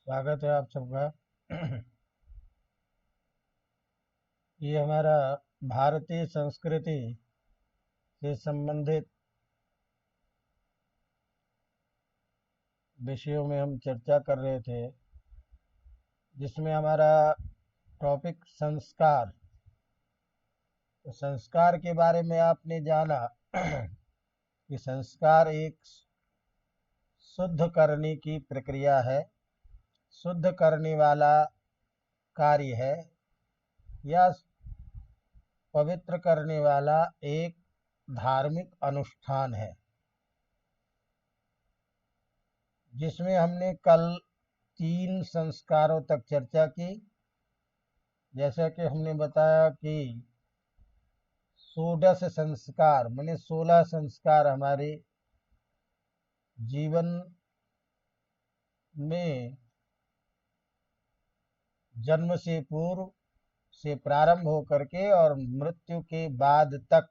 स्वागत है आप सबका। ये हमारा भारतीय संस्कृति से संबंधित विषयों में हम चर्चा कर रहे थे, जिसमें हमारा टॉपिक संस्कार। तो संस्कार के बारे में आपने जाना कि संस्कार एक शुद्ध करने की प्रक्रिया है, शुद्ध करने वाला कार्य है, या पवित्र करने वाला एक धार्मिक अनुष्ठान है, जिसमें हमने कल 3 संस्कारों तक चर्चा की। जैसा कि हमने बताया कि षोडश संस्कार माने 16 संस्कार हमारे जीवन में जन्म से पूर्व से प्रारंभ होकर के और मृत्यु के बाद तक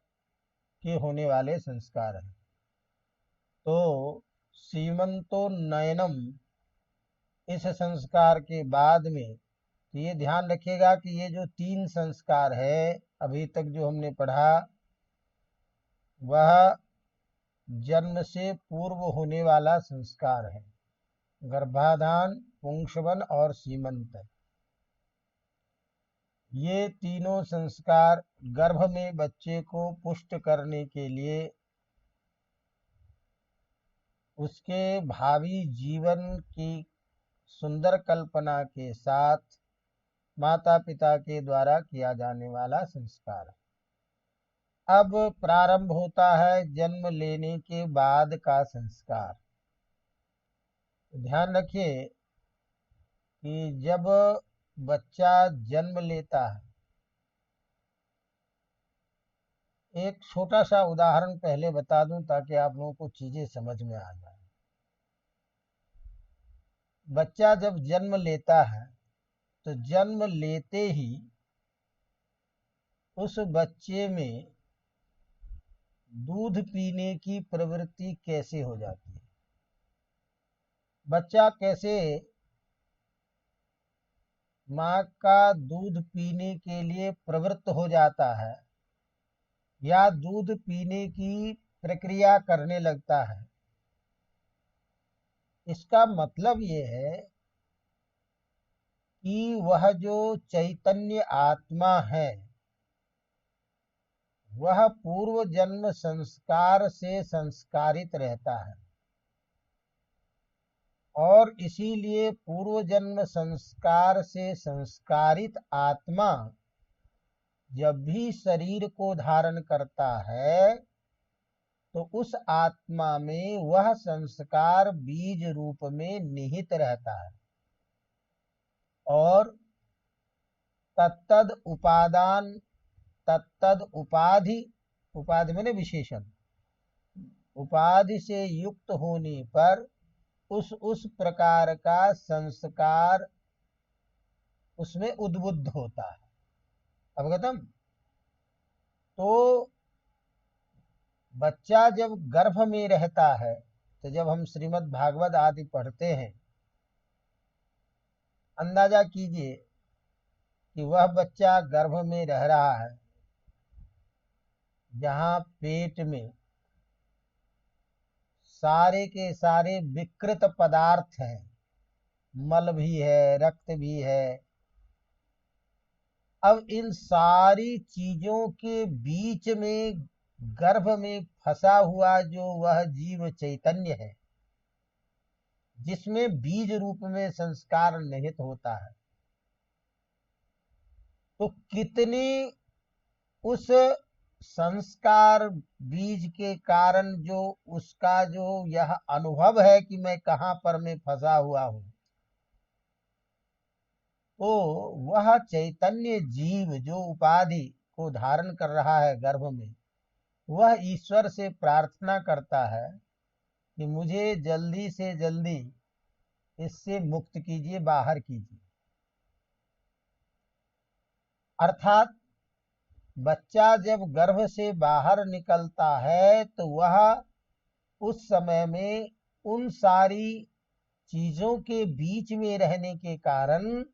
के होने वाले संस्कार हैं। तो सीमंतो नयनम इस संस्कार के बाद में, तो ये ध्यान रखिएगा कि ये जो 3 संस्कार है अभी तक जो हमने पढ़ा, वह जन्म से पूर्व होने वाला संस्कार है। गर्भाधान, पुंसवन और सीमंत, ये तीनों संस्कार गर्भ में बच्चे को पुष्ट करने के लिए, उसके भावी जीवन की सुंदर कल्पना के साथ माता पिता के द्वारा किया जाने वाला संस्कार है। अब प्रारंभ होता है जन्म लेने के बाद का संस्कार। ध्यान रखिए कि जब बच्चा जन्म लेता है, एक छोटा सा उदाहरण पहले बता दूं ताकि आप लोगों को चीजें समझ में आ जाए। बच्चा जब जन्म लेता है तो जन्म लेते ही उस बच्चे में दूध पीने की प्रवृत्ति कैसे हो जाती है, बच्चा कैसे माँ का दूध पीने के लिए प्रवृत्त हो जाता है या दूध पीने की प्रक्रिया करने लगता है। इसका मतलब ये है कि वह जो चैतन्य आत्मा है, वह पूर्व जन्म संस्कार से संस्कारित रहता है, और इसीलिए पूर्व जन्म संस्कार से संस्कारित आत्मा जब भी शरीर को धारण करता है तो उस आत्मा में वह संस्कार बीज रूप में निहित रहता है, और तत्तद उपादान, तत्तद उपाधि, उपाधि मैंने विशेषण, उपाधि से युक्त होने पर उस प्रकार का संस्कार उसमें उद्बुद्ध होता है। अवगतम? तो बच्चा जब गर्भ में रहता है, तो जब हम श्रीमद् भागवत आदि पढ़ते हैं, अंदाजा कीजिए कि वह बच्चा गर्भ में रह रहा है जहां पेट में सारे के सारे विकृत पदार्थ हैं, मल भी है, रक्त भी है। अब इन सारी चीजों के बीच में गर्भ में फंसा हुआ जो वह जीव चैतन्य है, जिसमें बीज रूप में संस्कार निहित होता है, तो कितनी उस संस्कार बीज के कारण जो उसका जो यह अनुभव है कि मैं कहां पर मैं फंसा हुआ हूं, तो वह चैतन्य जीव जो उपाधि को धारण कर रहा है गर्भ में, वह ईश्वर से प्रार्थना करता है कि मुझे जल्दी से जल्दी इससे मुक्त कीजिए, बाहर कीजिए। अर्थात बच्चा जब गर्भ से बाहर निकलता है तो वह उस समय में उन सारी चीजों के बीच में रहने के कारण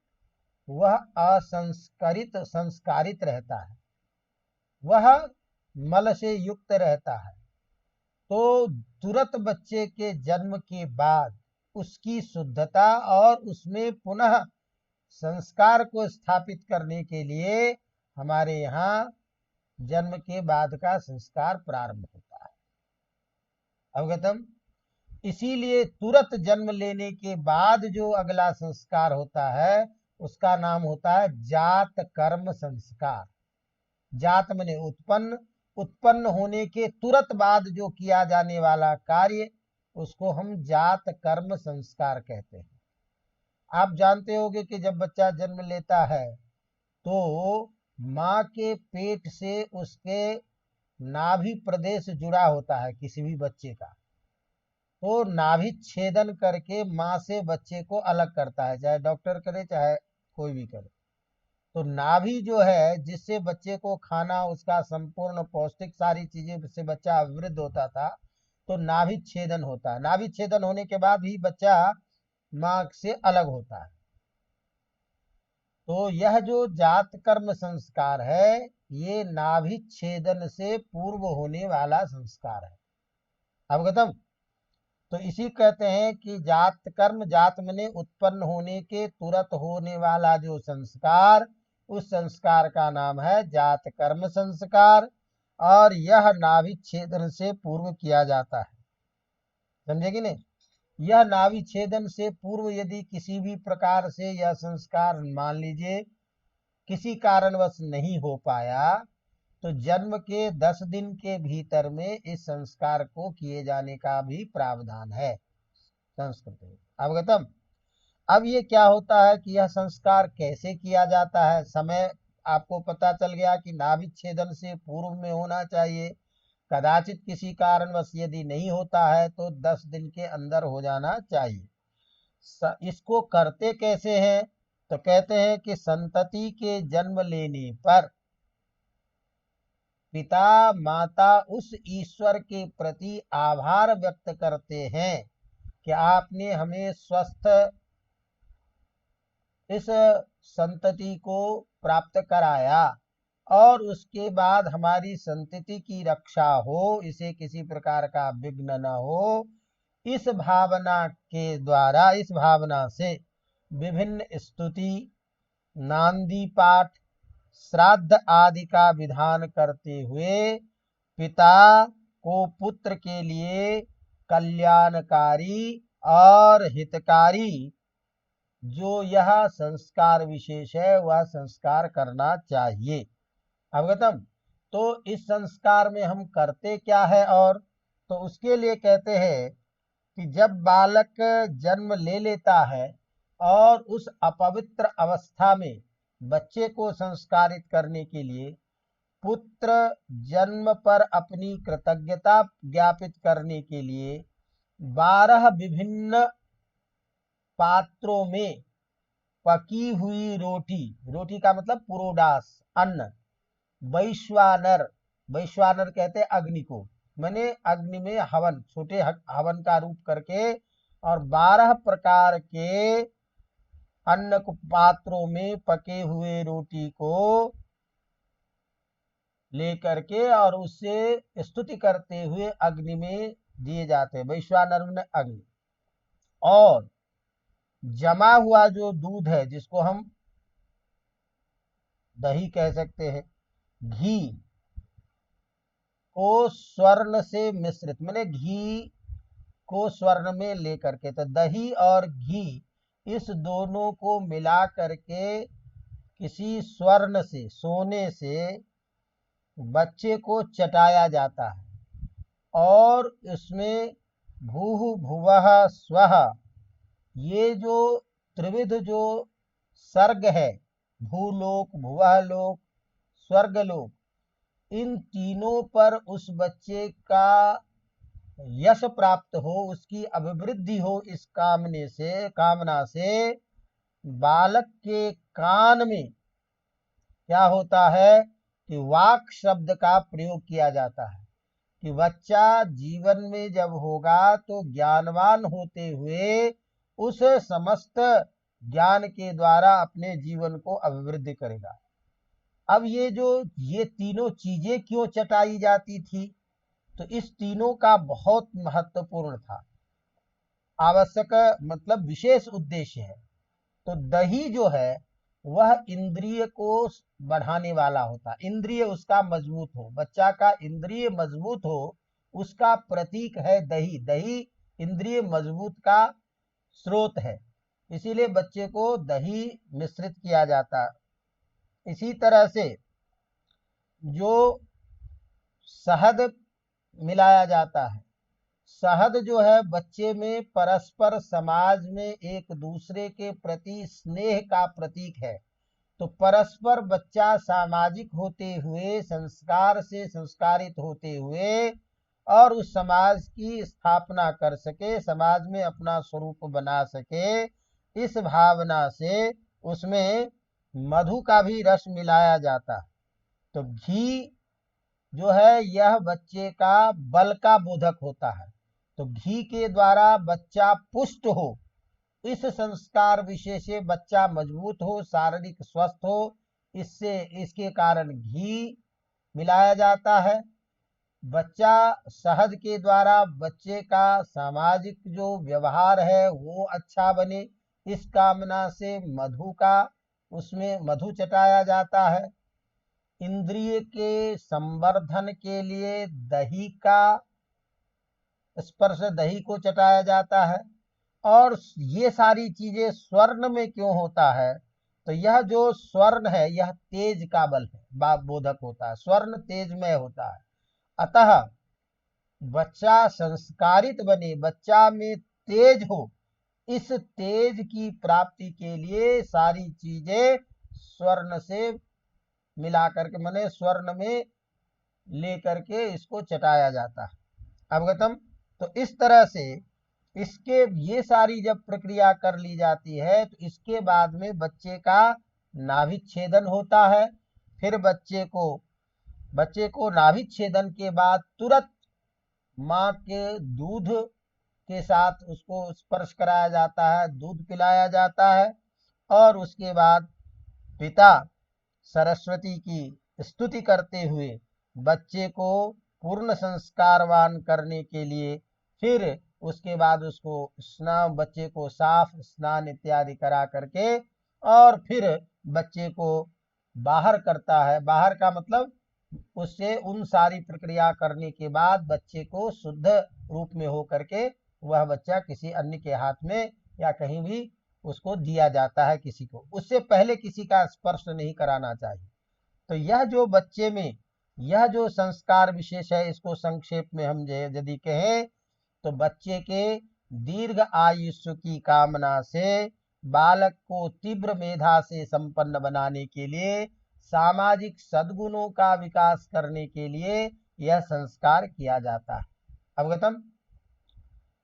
वह संस्कारित रहता है, वह मल से युक्त रहता है। तो तुरंत बच्चे के जन्म के बाद उसकी शुद्धता और उसमें पुनः संस्कार को स्थापित करने के लिए हमारे यहाँ जन्म के बाद का संस्कार प्रारंभ होता है। अवगतम। इसीलिए तुरंत जन्म लेने के बाद जो अगला संस्कार होता है उसका नाम होता है जात कर्म संस्कार। जात माने उत्पन्न, उत्पन्न होने के तुरंत बाद जो किया जाने वाला कार्य उसको हम जात कर्म संस्कार कहते हैं। आप जानते होंगे कि जब बच्चा जन्म लेता है तो माँ के पेट से उसके नाभि प्रदेश जुड़ा होता है किसी भी बच्चे का, तो नाभि छेदन करके माँ से बच्चे को अलग करता है, चाहे डॉक्टर करे चाहे कोई भी करे। तो नाभि जो है जिससे बच्चे को खाना उसका संपूर्ण पौष्टिक सारी चीजें से बच्चा अवरुद्ध होता था, तो नाभि छेदन होता है। नाभि छेदन होने के बाद ही बच्चा माँ से अलग होता है। तो यह जो जात कर्म संस्कार है ये नाभि छेदन से पूर्व होने वाला संस्कार है। अवगतम। तो इसी कहते हैं कि जात कर्म, जात मने उत्पन्न होने के तुरंत होने वाला जो संस्कार, उस संस्कार का नाम है जात कर्म संस्कार, और यह नाभि छेदन से पूर्व किया जाता है। समझे कि नहीं? यह नाभि छेदन से पूर्व यदि किसी भी प्रकार से यह संस्कार मान लीजिए किसी कारणवश नहीं हो पाया, तो जन्म के 10 दिन के भीतर में इस संस्कार को किए जाने का भी प्रावधान है संस्कृत में। अवगतम। अब ये क्या होता है कि यह संस्कार कैसे किया जाता है, समय आपको पता चल गया कि नाभि छेदन से पूर्व में होना चाहिए। कदाचित किसी कारणवश यदि नहीं होता है तो 10 दिन के अंदर हो जाना चाहिए। इसको करते कैसे हैं? तो कहते हैं कि संतति के जन्म लेने पर पिता माता उस ईश्वर के प्रति आभार व्यक्त करते हैं कि आपने हमें स्वस्थ इस संतति को प्राप्त कराया, और उसके बाद हमारी संतति की रक्षा हो, इसे किसी प्रकार का विघ्न न हो। इस भावना के द्वारा, इस भावना से विभिन्न स्तुति, नांदी पाठ, श्राद्ध आदि का विधान करते हुए पिता को पुत्र के लिए कल्याणकारी और हितकारी जो यह संस्कार विशेष है वह संस्कार करना चाहिए। अवगतम। तो इस संस्कार में हम करते क्या है, और तो उसके लिए कहते हैं कि जब बालक जन्म ले लेता है और उस अपवित्र अवस्था में बच्चे को संस्कारित करने के लिए पुत्र जन्म पर अपनी कृतज्ञता ज्ञापित करने के लिए 12 विभिन्न पात्रों में पकी हुई रोटी, रोटी का मतलब पुरोडास अन्न, वैश्वानर, वैश्वानर कहते हैं अग्नि को, मैंने अग्नि में हवन, छोटे हवन का रूप करके, और 12 प्रकार के अन्न पात्रों में पके हुए रोटी को लेकर के और उससे स्तुति करते हुए अग्नि में दिए जाते हैं। वैश्वानर में अग्नि, और जमा हुआ जो दूध है जिसको हम दही कह सकते हैं, घी को स्वर्ण से मिश्रित, मैंने घी को स्वर्ण में लेकर के, तो दही और घी इस दोनों को मिला करके किसी स्वर्ण से, सोने से बच्चे को चटाया जाता है, और इसमें भूः भुवः स्वः ये जो त्रिविध जो सर्ग है, भूलोक, भुवः लोक, स्वर्गलोक, इन तीनों पर उस बच्चे का यश प्राप्त हो, उसकी अभिवृद्धि हो, इस कामना से बालक के कान में क्या होता है कि वाक शब्द का प्रयोग किया जाता है कि बच्चा जीवन में जब होगा तो ज्ञानवान होते हुए उस समस्त ज्ञान के द्वारा अपने जीवन को अभिवृद्धि करेगा। अब ये तीनों चीजें क्यों चटाई जाती थी, तो इस तीनों का बहुत महत्वपूर्ण था, आवश्यक मतलब विशेष उद्देश्य है। तो दही जो है वह इंद्रिय को बढ़ाने वाला होता है, इंद्रिय उसका मजबूत हो, बच्चा का इंद्रिय मजबूत हो, उसका प्रतीक है दही। दही इंद्रिय मजबूत का स्रोत है, इसीलिए बच्चे को दही मिश्रित किया जाता है। इसी तरह से जो शहद मिलाया जाता है, शहद जो है बच्चे में परस्पर समाज में एक दूसरे के प्रति स्नेह का प्रतीक है। तो परस्पर बच्चा सामाजिक होते हुए, संस्कार से संस्कारित होते हुए और उस समाज की स्थापना कर सके, समाज में अपना स्वरूप बना सके, इस भावना से उसमें मधु का भी रस मिलाया जाता है। तो घी जो है यह बच्चे का बल का बोधक होता है। तो घी के द्वारा बच्चा पुष्ट हो, इस संस्कार विषय से बच्चा मजबूत हो, शारीरिक स्वस्थ हो, इसके कारण घी मिलाया जाता है। बच्चा शहद के द्वारा बच्चे का सामाजिक जो व्यवहार है वो अच्छा बने, इस कामना से उसमें मधु चटाया जाता है। इंद्रिय के संवर्धन के लिए दही का स्पर्श, दही को चटाया जाता है। और ये सारी चीजें स्वर्ण में क्यों होता है, तो यह जो स्वर्ण है यह तेज का बल है, बोधक होता है, स्वर्ण तेजमय होता है। अतः बच्चा संस्कारित बने, बच्चा में तेज हो, इस तेज की प्राप्ति के लिए सारी चीजें स्वर्ण से मिला करके, माने स्वर्ण में लेकर के इसको चटाया जाता है। अवगतम। तो इस तरह से इसके ये सारी जब प्रक्रिया कर ली जाती है तो इसके बाद में बच्चे का नाभि छेदन होता है। फिर बच्चे को नाभि छेदन के बाद तुरंत माँ के दूध के साथ उसको स्पर्श कराया जाता है, दूध पिलाया जाता है। और उसके बाद पिता सरस्वती की स्तुति करते हुए बच्चे को पूर्ण संस्कारवान करने के लिए फिर उसके बाद उसको बच्चे को साफ स्नान इत्यादि करा करके और फिर बच्चे को बाहर करता है। बाहर का मतलब उससे उन सारी प्रक्रिया करने के बाद बच्चे को शुद्ध रूप में हो करके वह बच्चा किसी अन्य के हाथ में या कहीं भी उसको दिया जाता है किसी को, उससे पहले किसी का स्पर्श नहीं कराना चाहिए। तो यह जो बच्चे में यह जो संस्कार विशेष है, इसको संक्षेप में हम यदि कहें तो बच्चे के दीर्घ आयुष्य की कामना से बालक को तीव्र मेधा से संपन्न बनाने के लिए, सामाजिक सद्गुणों का विकास करने के लिए यह संस्कार किया जाता है। अवगतम।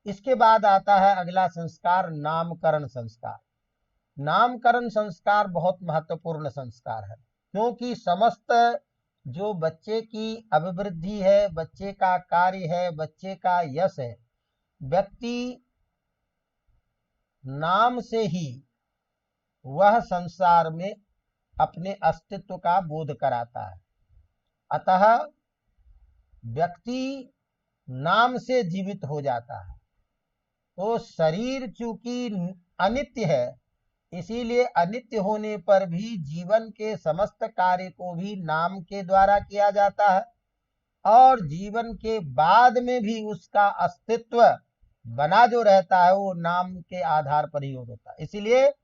इसके बाद आता है अगला संस्कार, नामकरण संस्कार। नामकरण संस्कार बहुत महत्वपूर्ण संस्कार है, क्योंकि समस्त जो बच्चे की अभिवृद्धि है, बच्चे का कार्य है, बच्चे का यश है, व्यक्ति नाम से ही वह संसार में अपने अस्तित्व का बोध कराता है। अतः व्यक्ति नाम से जीवित हो जाता है। तो शरीर चूंकि अनित्य है, इसीलिए अनित्य होने पर भी जीवन के समस्त कार्य को भी नाम के द्वारा किया जाता है और जीवन के बाद में भी उसका अस्तित्व बना जो रहता है वो नाम के आधार पर ही होता है। इसीलिए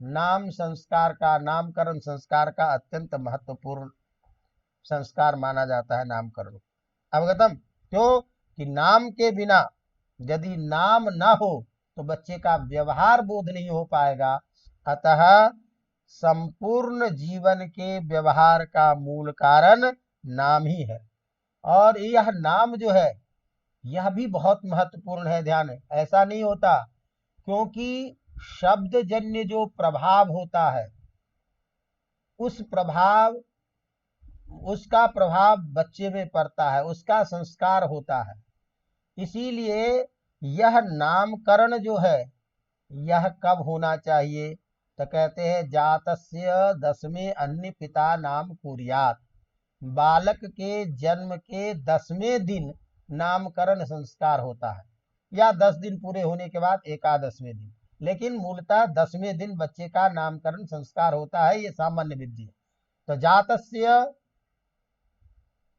नामकरण संस्कार का अत्यंत महत्वपूर्ण संस्कार माना जाता है नामकरण। अवगतम। क्यों कि नाम के बिना यदि नाम न हो तो बच्चे का व्यवहार बोध नहीं हो पाएगा। अतः संपूर्ण जीवन के व्यवहार का मूल कारण नाम ही है। और यह नाम जो है यह भी बहुत महत्वपूर्ण है, ध्यान है। ऐसा नहीं होता, क्योंकि शब्द जन्य जो प्रभाव होता है उसका प्रभाव बच्चे में पड़ता है, उसका संस्कार होता है। इसीलिए यह नामकरण जो है यह कब होना चाहिए? तो कहते हैं जातस्य दसवें अन्य पिता नाम कुर्यात, बालक के जन्म के 10वें दिन नामकरण संस्कार होता है, या 10 दिन पूरे होने के बाद एकादशवें दिन, लेकिन मूलतः 10वें दिन बच्चे का नामकरण संस्कार होता है। ये सामान्य विधि है। तो जातस्य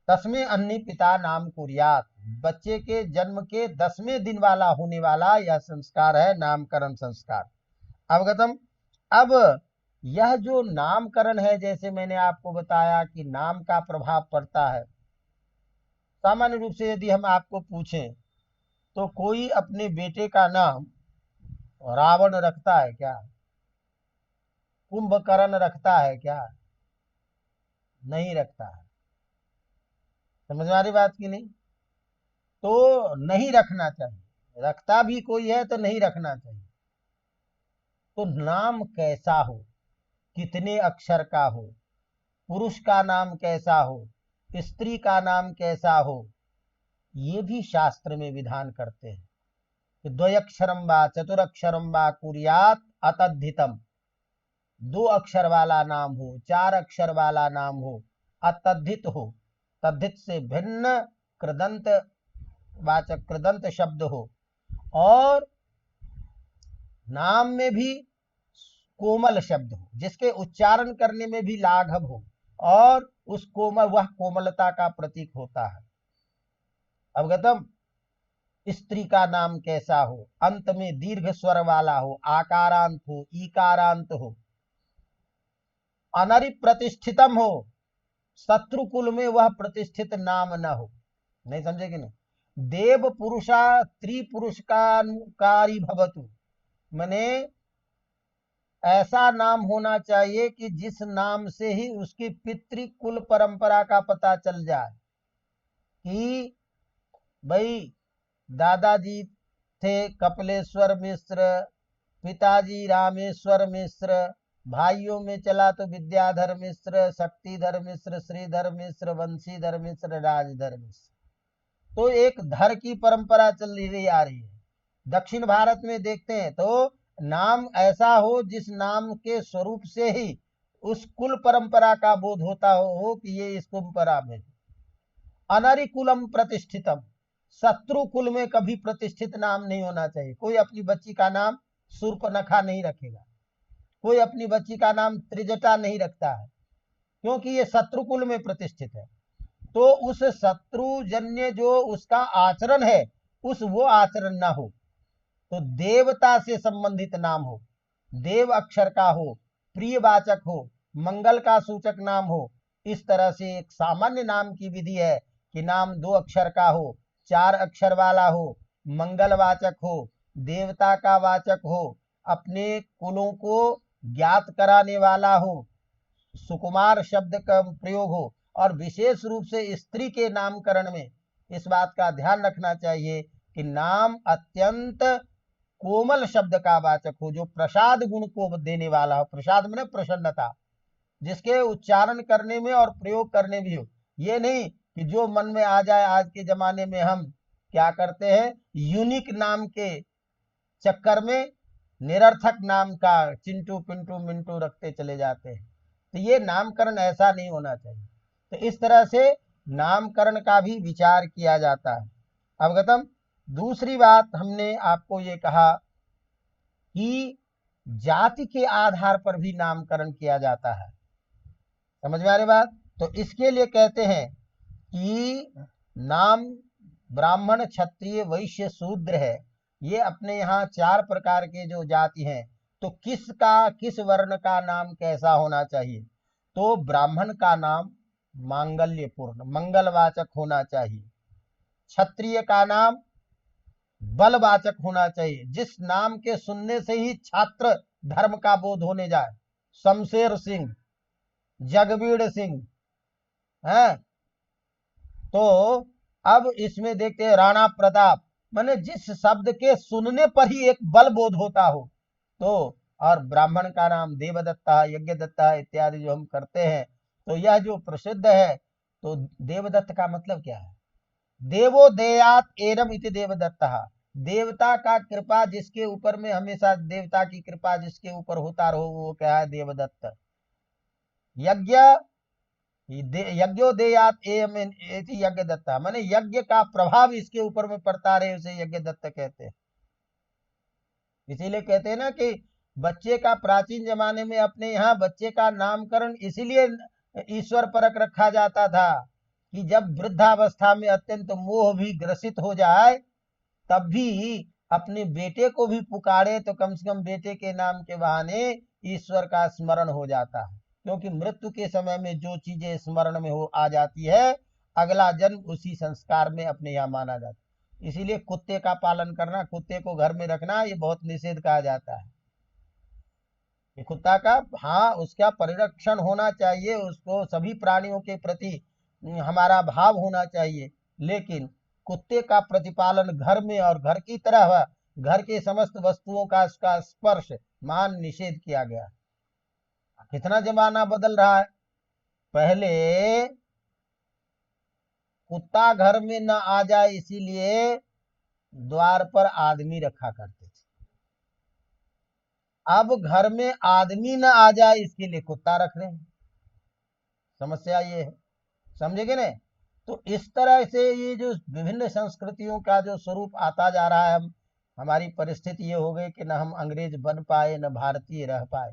दसवें अन्य पिता नाम कुर्यात, बच्चे के जन्म के 10वें दिन वाला होने वाला यह संस्कार है नामकरण संस्कार। अवगतम। अब यह जो नामकरण है, जैसे मैंने आपको बताया कि नाम का प्रभाव पड़ता है। सामान्य रूप से यदि हम आपको पूछें तो कोई अपने बेटे का नाम रावण रखता है क्या? कुंभकर्ण रखता है क्या? नहीं रखता है। समझ में आ रही बात की नहीं? तो नहीं रखना चाहिए। रखता भी कोई है तो नहीं रखना चाहिए। तो नाम कैसा हो, कितने अक्षर का हो, पुरुष का नाम कैसा हो, स्त्री का नाम कैसा हो, ये भी शास्त्र में विधान करते हैं कि द्वयक्षरम वा चतुरक्षरम वा कुर्यात अतद्धितम, 2 अक्षर वाला नाम हो, 4 अक्षर वाला नाम हो, अतद्धित हो, तद्धित से भिन्न कृदंत वाचक कृदंत शब्द हो, और नाम में भी कोमल शब्द हो, जिसके उच्चारण करने में भी लाघव हो, और उस कोमल वह कोमलता का प्रतीक होता है। अवगतम। स्त्री का नाम कैसा हो, अंत में दीर्घ स्वर वाला हो, आकारांत हो, ईकारांत हो, अनरि प्रतिष्ठितम हो, शत्रुकुल में वह प्रतिष्ठित नाम न हो। नहीं समझे कि नहीं? देव पुरुषा त्रिपुरुष कारी भवतु, मने ऐसा नाम होना चाहिए कि जिस नाम से ही उसकी पितृकुल परंपरा का पता चल जाए कि भाई दादाजी थे कपिलेश्वर मिश्र, पिताजी रामेश्वर मिश्र, भाइयों में चला तो विद्याधर मिश्र, शक्तिधर मिश्र, श्रीधर मिश्र, वंशीधर मिश्र, राजधर मिश्र। तो एक धर की परंपरा चल रही आ रही है। दक्षिण भारत में देखते हैं तो नाम ऐसा हो जिस नाम के स्वरूप से ही उस कुल परंपरा का बोध होता हो कि ये इस परंपरा में। अनरिकुलम प्रतिष्ठितम, शत्रु कुल में कभी प्रतिष्ठित नाम नहीं होना चाहिए। कोई अपनी बच्ची का नाम सूर्पनखा नहीं रखेगा, कोई अपनी बच्ची का नाम त्रिजटा नहीं रखता है, क्योंकि ये शत्रु कुल में प्रतिष्ठित है। तो उस शत्रुजन्य जो उसका आचरण है, उस वो आचरण ना हो। तो देवता से संबंधित नाम हो, देव अक्षर का हो, प्रियवाचक हो, मंगल का सूचक नाम हो। इस तरह से एक सामान्य नाम की विधि है कि नाम 2 अक्षर का हो, 4 अक्षर वाला हो, मंगलवाचक हो, देवता का वाचक हो, अपने कुलों को ज्ञात कराने वाला हो, सुकुमार शब्द का प्रयोग हो, और विशेष रूप से स्त्री के नामकरण में इस बात का ध्यान रखना चाहिए कि नाम अत्यंत कोमल शब्द का वाचक हो, जो प्रसाद गुण को देने वाला हो। प्रसाद में प्रसन्नता, जिसके उच्चारण करने में और प्रयोग करने भी हो। ये नहीं कि जो मन में आ जाए। आज के जमाने में हम क्या करते हैं, यूनिक नाम के चक्कर में निरर्थक नाम का चिंटू पिंटू मिंटू रखते चले जाते हैं। तो ये नामकरण ऐसा नहीं होना चाहिए। तो इस तरह से नामकरण का भी विचार किया जाता है। अवगतम। दूसरी बात हमने आपको ये कहा कि जाति के आधार पर भी नामकरण किया जाता है। समझ में आ रही बात? तो इसके लिए कहते हैं कि नाम ब्राह्मण, क्षत्रिय, वैश्य, शूद्र है। ये अपने यहाँ 4 प्रकार के जो जाति हैं, तो किस वर्ण का नाम कैसा होना चाहिए? तो ब्राह्मण का नाम मांगल्यपूर्ण, मंगलवाचक होना चाहिए। क्षत्रिय का नाम बलवाचक होना चाहिए, जिस नाम के सुनने से ही छात्र धर्म का बोध होने जाए। शमशेर सिंह, जगबीर सिंह है। तो अब इसमें देखते हैं राणा प्रताप, माने जिस शब्द के सुनने पर ही एक बल बोध होता हो। तो और ब्राह्मण का नाम देवदत्ता, यज्ञदत्ता इत्यादि जो हम करते हैं, तो यह जो प्रसिद्ध है। तो देवदत्त का मतलब क्या है? देवो देयात एरम इति देवदत्ता, देवता का कृपा जिसके ऊपर में हमेशा देवता की कृपा जिसके ऊपर होता रहो वो क्या है, देवदत्त। यज्ञ यज्ञो देयात एवं इति यज्ञ दत्ता, माने यज्ञ का प्रभाव इसके ऊपर में पड़ता रहे उसे यज्ञ दत्त कहते हैं। इसीलिए कहते हैं ना कि बच्चे का प्राचीन जमाने में अपने यहाँ बच्चे का नामकरण इसीलिए ईश्वर परक रखा जाता था कि जब वृद्धावस्था में अत्यंत मोह भी ग्रसित हो जाए तब भी अपने बेटे को भी पुकारे तो कम से कम बेटे के नाम के बहाने ईश्वर का स्मरण हो जाता है, क्योंकि मृत्यु के समय में जो चीजें स्मरण में हो आ जाती है अगला जन्म उसी संस्कार में अपने यहाँ माना जाता है। इसीलिए कुत्ते का पालन करना, कुत्ते को घर में रखना, ये बहुत निषेध कहा जाता है। ये कुत्ता का, हाँ, उसका परिरक्षण होना चाहिए, उसको सभी प्राणियों के प्रति हमारा भाव होना चाहिए, लेकिन कुत्ते का प्रतिपालन घर में और घर की तरह घर के समस्त वस्तुओं का उसका स्पर्श मान निषेध किया गया। कितना जमाना बदल रहा है। पहले कुत्ता घर में न आ जाए इसीलिए द्वार पर आदमी रखा करते थे, अब घर में आदमी न आ जाए इसके लिए कुत्ता रख रहे हैं। समस्या ये है, समझेंगे ना। तो इस तरह से ये जो विभिन्न संस्कृतियों का जो स्वरूप आता जा रहा है, हमारी परिस्थिति ये हो गई कि न हम अंग्रेज बन पाए न भारतीय रह पाए,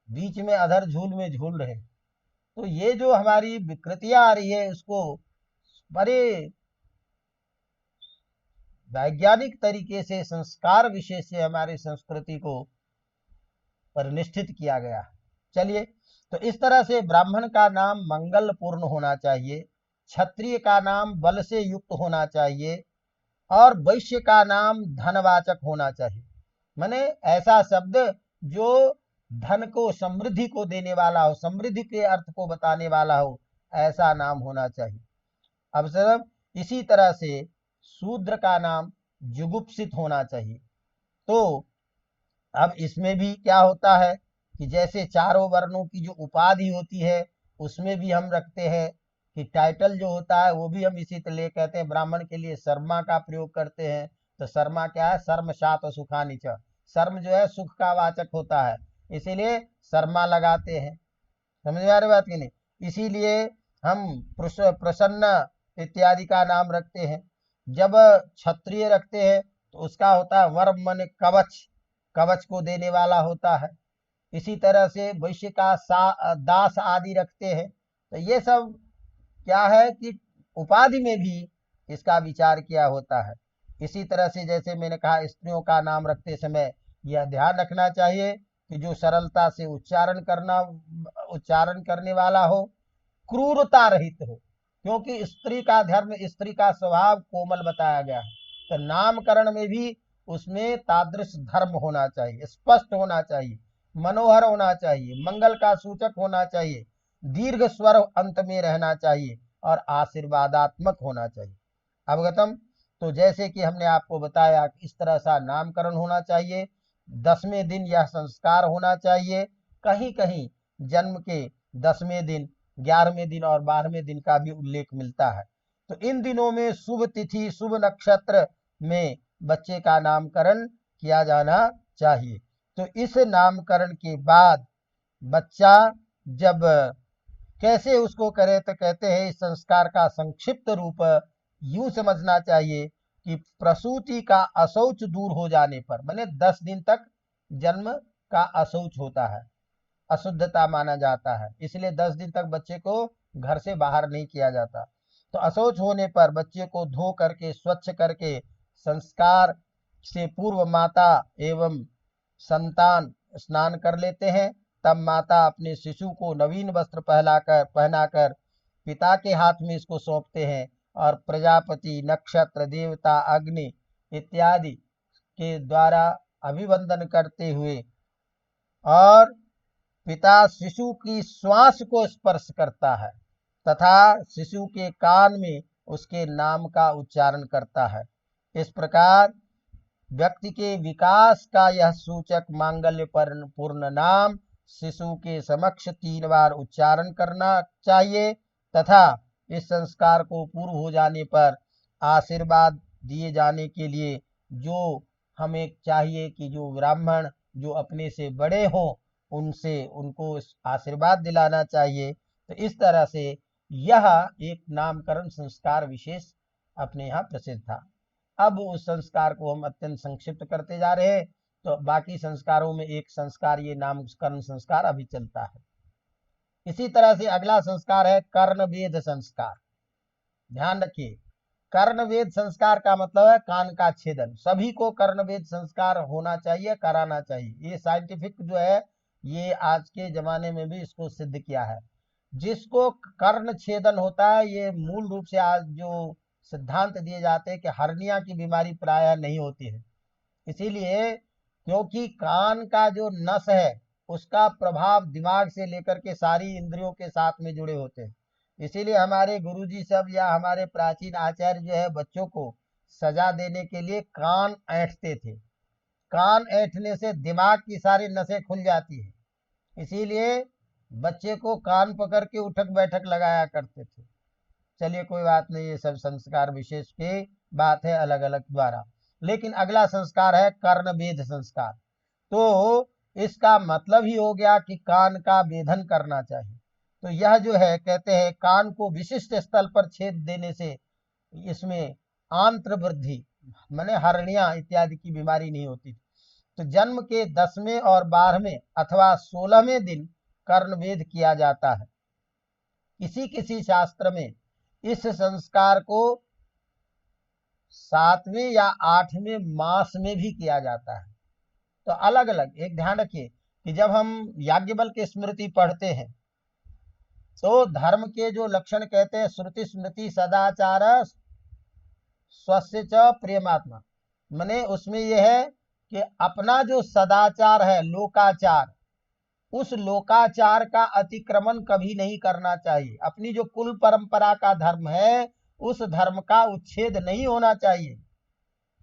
बीच में अधर झूल में झूल रहे। तो ये जो हमारी विकृतियां आ रही है उसको बड़े वैज्ञानिक तरीके से संस्कार विशेष से हमारी संस्कृति को परिनिष्ठित किया गया। चलिए, तो इस तरह से ब्राह्मण का नाम मंगल पूर्ण होना चाहिए, क्षत्रिय का नाम बल से युक्त होना चाहिए और वैश्य का नाम धनवाचक होना चाहिए। माने ऐसा शब्द जो धन को, समृद्धि को देने वाला हो, समृद्धि के अर्थ को बताने वाला हो, ऐसा नाम होना चाहिए। अब सर इसी तरह से शूद्र का नाम जुगुप्सित होना चाहिए। तो अब इसमें भी क्या होता है कि जैसे चारों वर्णों की जो उपाधि होती है उसमें भी हम रखते हैं कि टाइटल जो होता है वो भी हम इसी तरह कहते हैं। ब्राह्मण के लिए शर्मा का प्रयोग करते हैं, तो शर्मा क्या है, शर्म सात सुखानी च, शर्म जो है सुख का वाचक होता है, इसीलिए शर्मा लगाते हैं। समझ में आ रही बात की नहीं। इसीलिए हम प्रसन्न इत्यादि का नाम रखते हैं। जब क्षत्रिय रखते हैं तो उसका होता है वर मन कवच, कवच को देने वाला होता है। इसी तरह से वैश्य का दास आदि रखते हैं। तो ये सब क्या है कि उपाधि में भी इसका विचार किया होता है। इसी तरह से जैसे मैंने कहा स्त्रियों का नाम रखते समय यह ध्यान रखना चाहिए कि जो सरलता से उच्चारण करने वाला हो, क्रूरता रहित हो, क्योंकि स्त्री का धर्म, स्त्री का स्वभाव कोमल बताया गया है। तो नामकरण में भी उसमें तादृश धर्म होना चाहिए, स्पष्ट होना चाहिए, मनोहर होना चाहिए, मंगल का सूचक होना चाहिए, दीर्घ स्वर अंत में रहना चाहिए और आशीर्वादात्मक होना चाहिए। अवगतम। तो जैसे कि हमने आपको बताया कि इस तरह सा नामकरण होना चाहिए। 10वें दिन यह संस्कार होना चाहिए। कहीं कहीं जन्म के 10वें दिन, 11वें दिन और 12वें दिन का भी उल्लेख मिलता है। तो इन दिनों में शुभ तिथि, शुभ नक्षत्र में बच्चे का नामकरण किया जाना चाहिए। तो इस नामकरण के बाद बच्चा जब कैसे उसको करे, तो कहते हैं इस संस्कार का संक्षिप्त रूप यूं समझना चाहिए कि प्रसूति का अशौच दूर हो जाने पर, माने 10 दिन तक जन्म का अशौच होता है, अशुद्धता माना जाता है, इसलिए 10 दिन तक बच्चे को घर से बाहर नहीं किया जाता। तो अशौच होने पर बच्चे को धो करके, स्वच्छ करके, संस्कार से पूर्व माता एवं संतान स्नान कर लेते हैं। तब माता अपने शिशु को नवीन वस्त्र पहनाकर पिता के हाथ में इसको सौंपते हैं और प्रजापति, नक्षत्र, देवता, अग्नि इत्यादि के द्वारा अभिवंदन करते हुए और पिता शिशु की श्वास को स्पर्श करता है तथा शिशु के कान में उसके नाम का उच्चारण करता है। इस प्रकार व्यक्ति के विकास का यह सूचक मांगल्य पूर्ण नाम शिशु के समक्ष 3 बार उच्चारण करना चाहिए तथा इस संस्कार को पूर्ण हो जाने पर आशीर्वाद दिए जाने के लिए जो हमें चाहिए कि जो ब्राह्मण जो अपने से बड़े हों उनसे उनको आशीर्वाद दिलाना चाहिए। तो इस तरह से यह एक नामकरण संस्कार विशेष अपने यहाँ प्रसिद्ध था। अब उस संस्कार को हम अत्यंत संक्षिप्त करते जा रहे हैं, तो बाकी संस्कारों में एक संस्कार ये नामकरण संस्कार अभी चलता है। इसी तरह से अगला संस्कार है कर्णवेद संस्कार। ध्यान रखिए, कर्णवेद संस्कार का मतलब है कान का छेदन। सभी को कर्णवेद संस्कार होना चाहिए, कराना चाहिए। ये साइंटिफिक जो है, ये आज के जमाने में भी इसको सिद्ध किया है। जिसको कर्ण छेदन होता है, ये मूल रूप से आज जो सिद्धांत दिए जाते हैं कि हर्निया की बीमारी प्रायः नहीं होती है। इसीलिए क्योंकि कान का जो नस है उसका प्रभाव दिमाग से लेकर के सारी इंद्रियों के साथ में जुड़े होते हैं। इसीलिए हमारे गुरुजी सब या हमारे प्राचीन आचार्य जो है बच्चों को सजा देने के लिए कान ऐंठते थे। कान ऐंठने से दिमाग की सारी नसें खुल जाती है, इसीलिए बच्चे को कान पकड़ के उठक बैठक लगाया करते थे। चलिए कोई बात नहीं, ये सब संस्कार विशेष की बात है अलग अलग द्वारा। लेकिन अगला संस्कार है कर्णवेध संस्कार। तो इसका मतलब ही हो गया कि कान का वेधन करना चाहिए। तो यह जो है कहते हैं कान को विशिष्ट स्थल पर छेद देने से इसमें आंत्र वृद्धि माने हर्निया इत्यादि की बीमारी नहीं होती। तो जन्म के 10वें और 12वें अथवा 16वें दिन कर्णवेध किया जाता है। किसी किसी शास्त्र में इस संस्कार को 7वें या 8वें मास में भी किया जाता है। तो अलग अलग एक ध्यान रखिए कि जब हम याज्ञवल्क्य की स्मृति पढ़ते हैं तो धर्म के जो लक्षण कहते हैं श्रुति स्मृति सदाचार स्वस्य च प्रेमात्मा, माने उसमें यह है कि अपना जो सदाचार है लोकाचार, उस लोकाचार का अतिक्रमण कभी नहीं करना चाहिए। अपनी जो कुल परंपरा का धर्म है उस धर्म का उच्छेद नहीं होना चाहिए।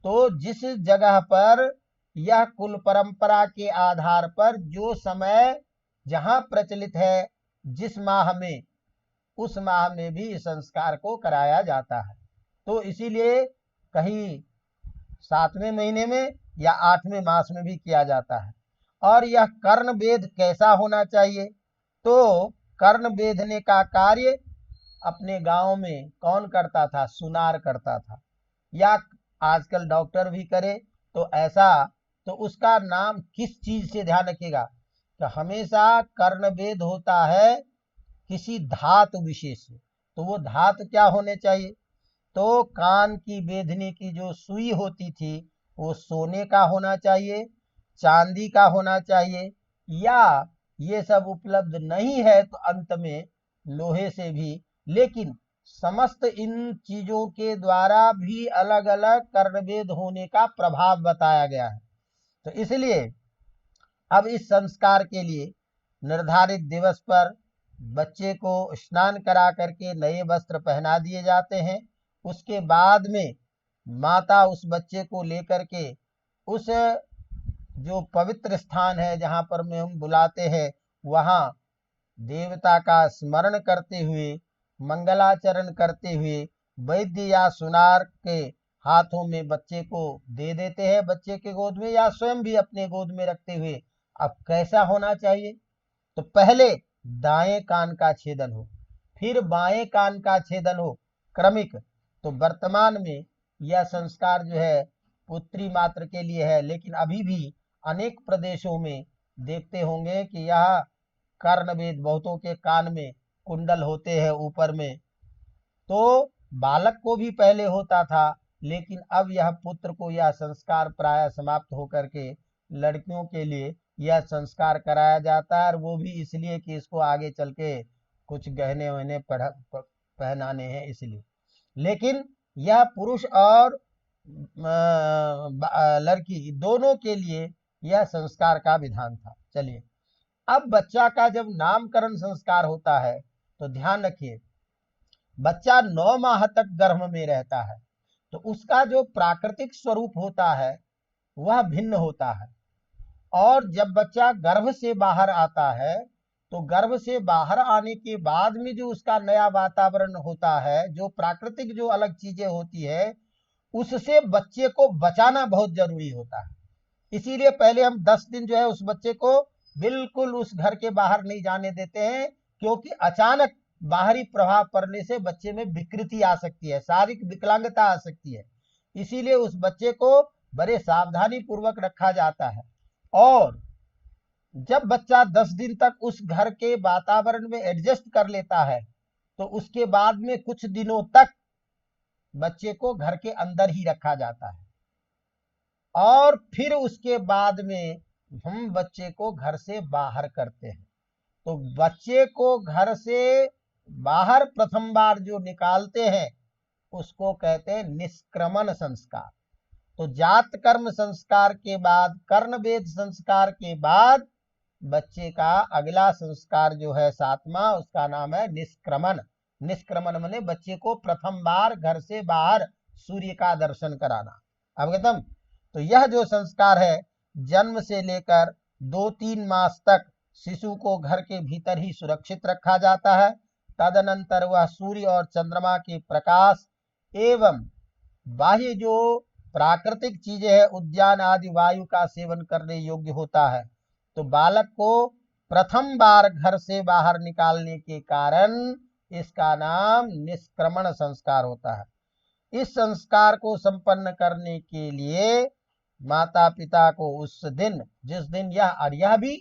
तो जिस जगह पर यह कुल परंपरा के आधार पर जो समय जहां प्रचलित है जिस माह में, उस माह में भी इस संस्कार को कराया जाता है। तो इसीलिए कहीं 7वें महीने में या 8वें मास में भी किया जाता है। और यह कर्ण वेद कैसा होना चाहिए? तो कर्ण वेदने का कार्य अपने गांव में कौन करता था? सुनार करता था, या आजकल डॉक्टर भी करे तो ऐसा। तो उसका नाम किस चीज से ध्यान रखिएगा, तो हमेशा कर्णवेद होता है किसी धातु विशेष से। तो वो धातु क्या होने चाहिए? तो कान की बेधने की जो सुई होती थी वो सोने का होना चाहिए, चांदी का होना चाहिए, या ये सब उपलब्ध नहीं है तो अंत में लोहे से भी। लेकिन समस्त इन चीजों के द्वारा भी अलग अलग कर्णवेद होने का प्रभाव बताया गया है। तो इसलिए अब इस संस्कार के लिए निर्धारित दिवस पर बच्चे को स्नान करा करके नए वस्त्र पहना दिए जाते हैं। उसके बाद में माता उस बच्चे को लेकर के उस जो पवित्र स्थान है जहां पर में हम बुलाते हैं वहां देवता का स्मरण करते हुए, मंगलाचरण करते हुए वैद्य या सुनार के हाथों में बच्चे को दे देते हैं, बच्चे के गोद में या स्वयं भी अपने गोद में रखते हुए। अब कैसा होना चाहिए? तो पहले दाएं कान का छेदन हो, फिर बाएं कान का छेदन हो, क्रमिक। तो वर्तमान में यह संस्कार जो है पुत्री मात्र के लिए है, लेकिन अभी भी अनेक प्रदेशों में देखते होंगे कि यह कर्णवेद बहुतों के कान में कुंडल होते हैं ऊपर में। तो बालक को भी पहले होता था, लेकिन अब यह पुत्र को यह संस्कार प्राय समाप्त होकर के लड़कियों के लिए यह संस्कार कराया जाता है, और वो भी इसलिए कि इसको आगे चल के कुछ गहने वहने पहनाने हैं इसलिए। लेकिन यह पुरुष और लड़की दोनों के लिए यह संस्कार का विधान था। चलिए, अब बच्चा का जब नामकरण संस्कार होता है तो ध्यान रखिए, बच्चा 9 माह तक गर्भ में रहता है, तो उसका जो प्राकृतिक स्वरूप होता है वह भिन्न होता है। और जब बच्चा गर्भ से बाहर आता है तो गर्भ से बाहर आने के बाद में जो उसका नया वातावरण होता है, जो प्राकृतिक जो अलग चीजें होती है, उससे बच्चे को बचाना बहुत जरूरी होता है। इसीलिए पहले हम 10 दिन जो है उस बच्चे को बिल्कुल उस घर के बाहर नहीं जाने देते हैं, क्योंकि अचानक बाहरी प्रभाव पड़ने से बच्चे में विकृति आ सकती है, शारीरिक विकलांगता आ सकती है। इसीलिए उस बच्चे को बड़े सावधानी पूर्वक रखा जाता है। और जब बच्चा 10 दिन तक उस घर के वातावरण में एडजस्ट कर लेता है, तो उसके बाद में कुछ दिनों तक बच्चे को घर के अंदर ही रखा जाता है, और फिर उसके बाद में हम बच्चे को घर से बाहर करते हैं। तो बच्चे को घर से बाहर प्रथम बार जो निकालते हैं उसको कहते हैं निष्क्रमण संस्कार। तो जात कर्म संस्कार के बाद, कर्ण वेद संस्कार के बाद बच्चे का अगला संस्कार जो है 7वां, उसका नाम है निष्क्रमण। निष्क्रमण माने बच्चे को प्रथम बार घर से बाहर सूर्य का दर्शन कराना। अवगतम? तो यह जो संस्कार है, जन्म से लेकर 2-3 मास तक शिशु को घर के भीतर ही सुरक्षित रखा जाता है। तदनंतर वह सूर्य और चंद्रमा के प्रकाश एवं बाह्य जो प्राकृतिक चीजें हैं, उद्यान आदि वायु का सेवन करने योग्य होता है। तो बालक को प्रथम बार घर से बाहर निकालने के कारण इसका नाम निष्क्रमण संस्कार होता है। इस संस्कार को संपन्न करने के लिए माता पिता को उस दिन, जिस दिन यह भी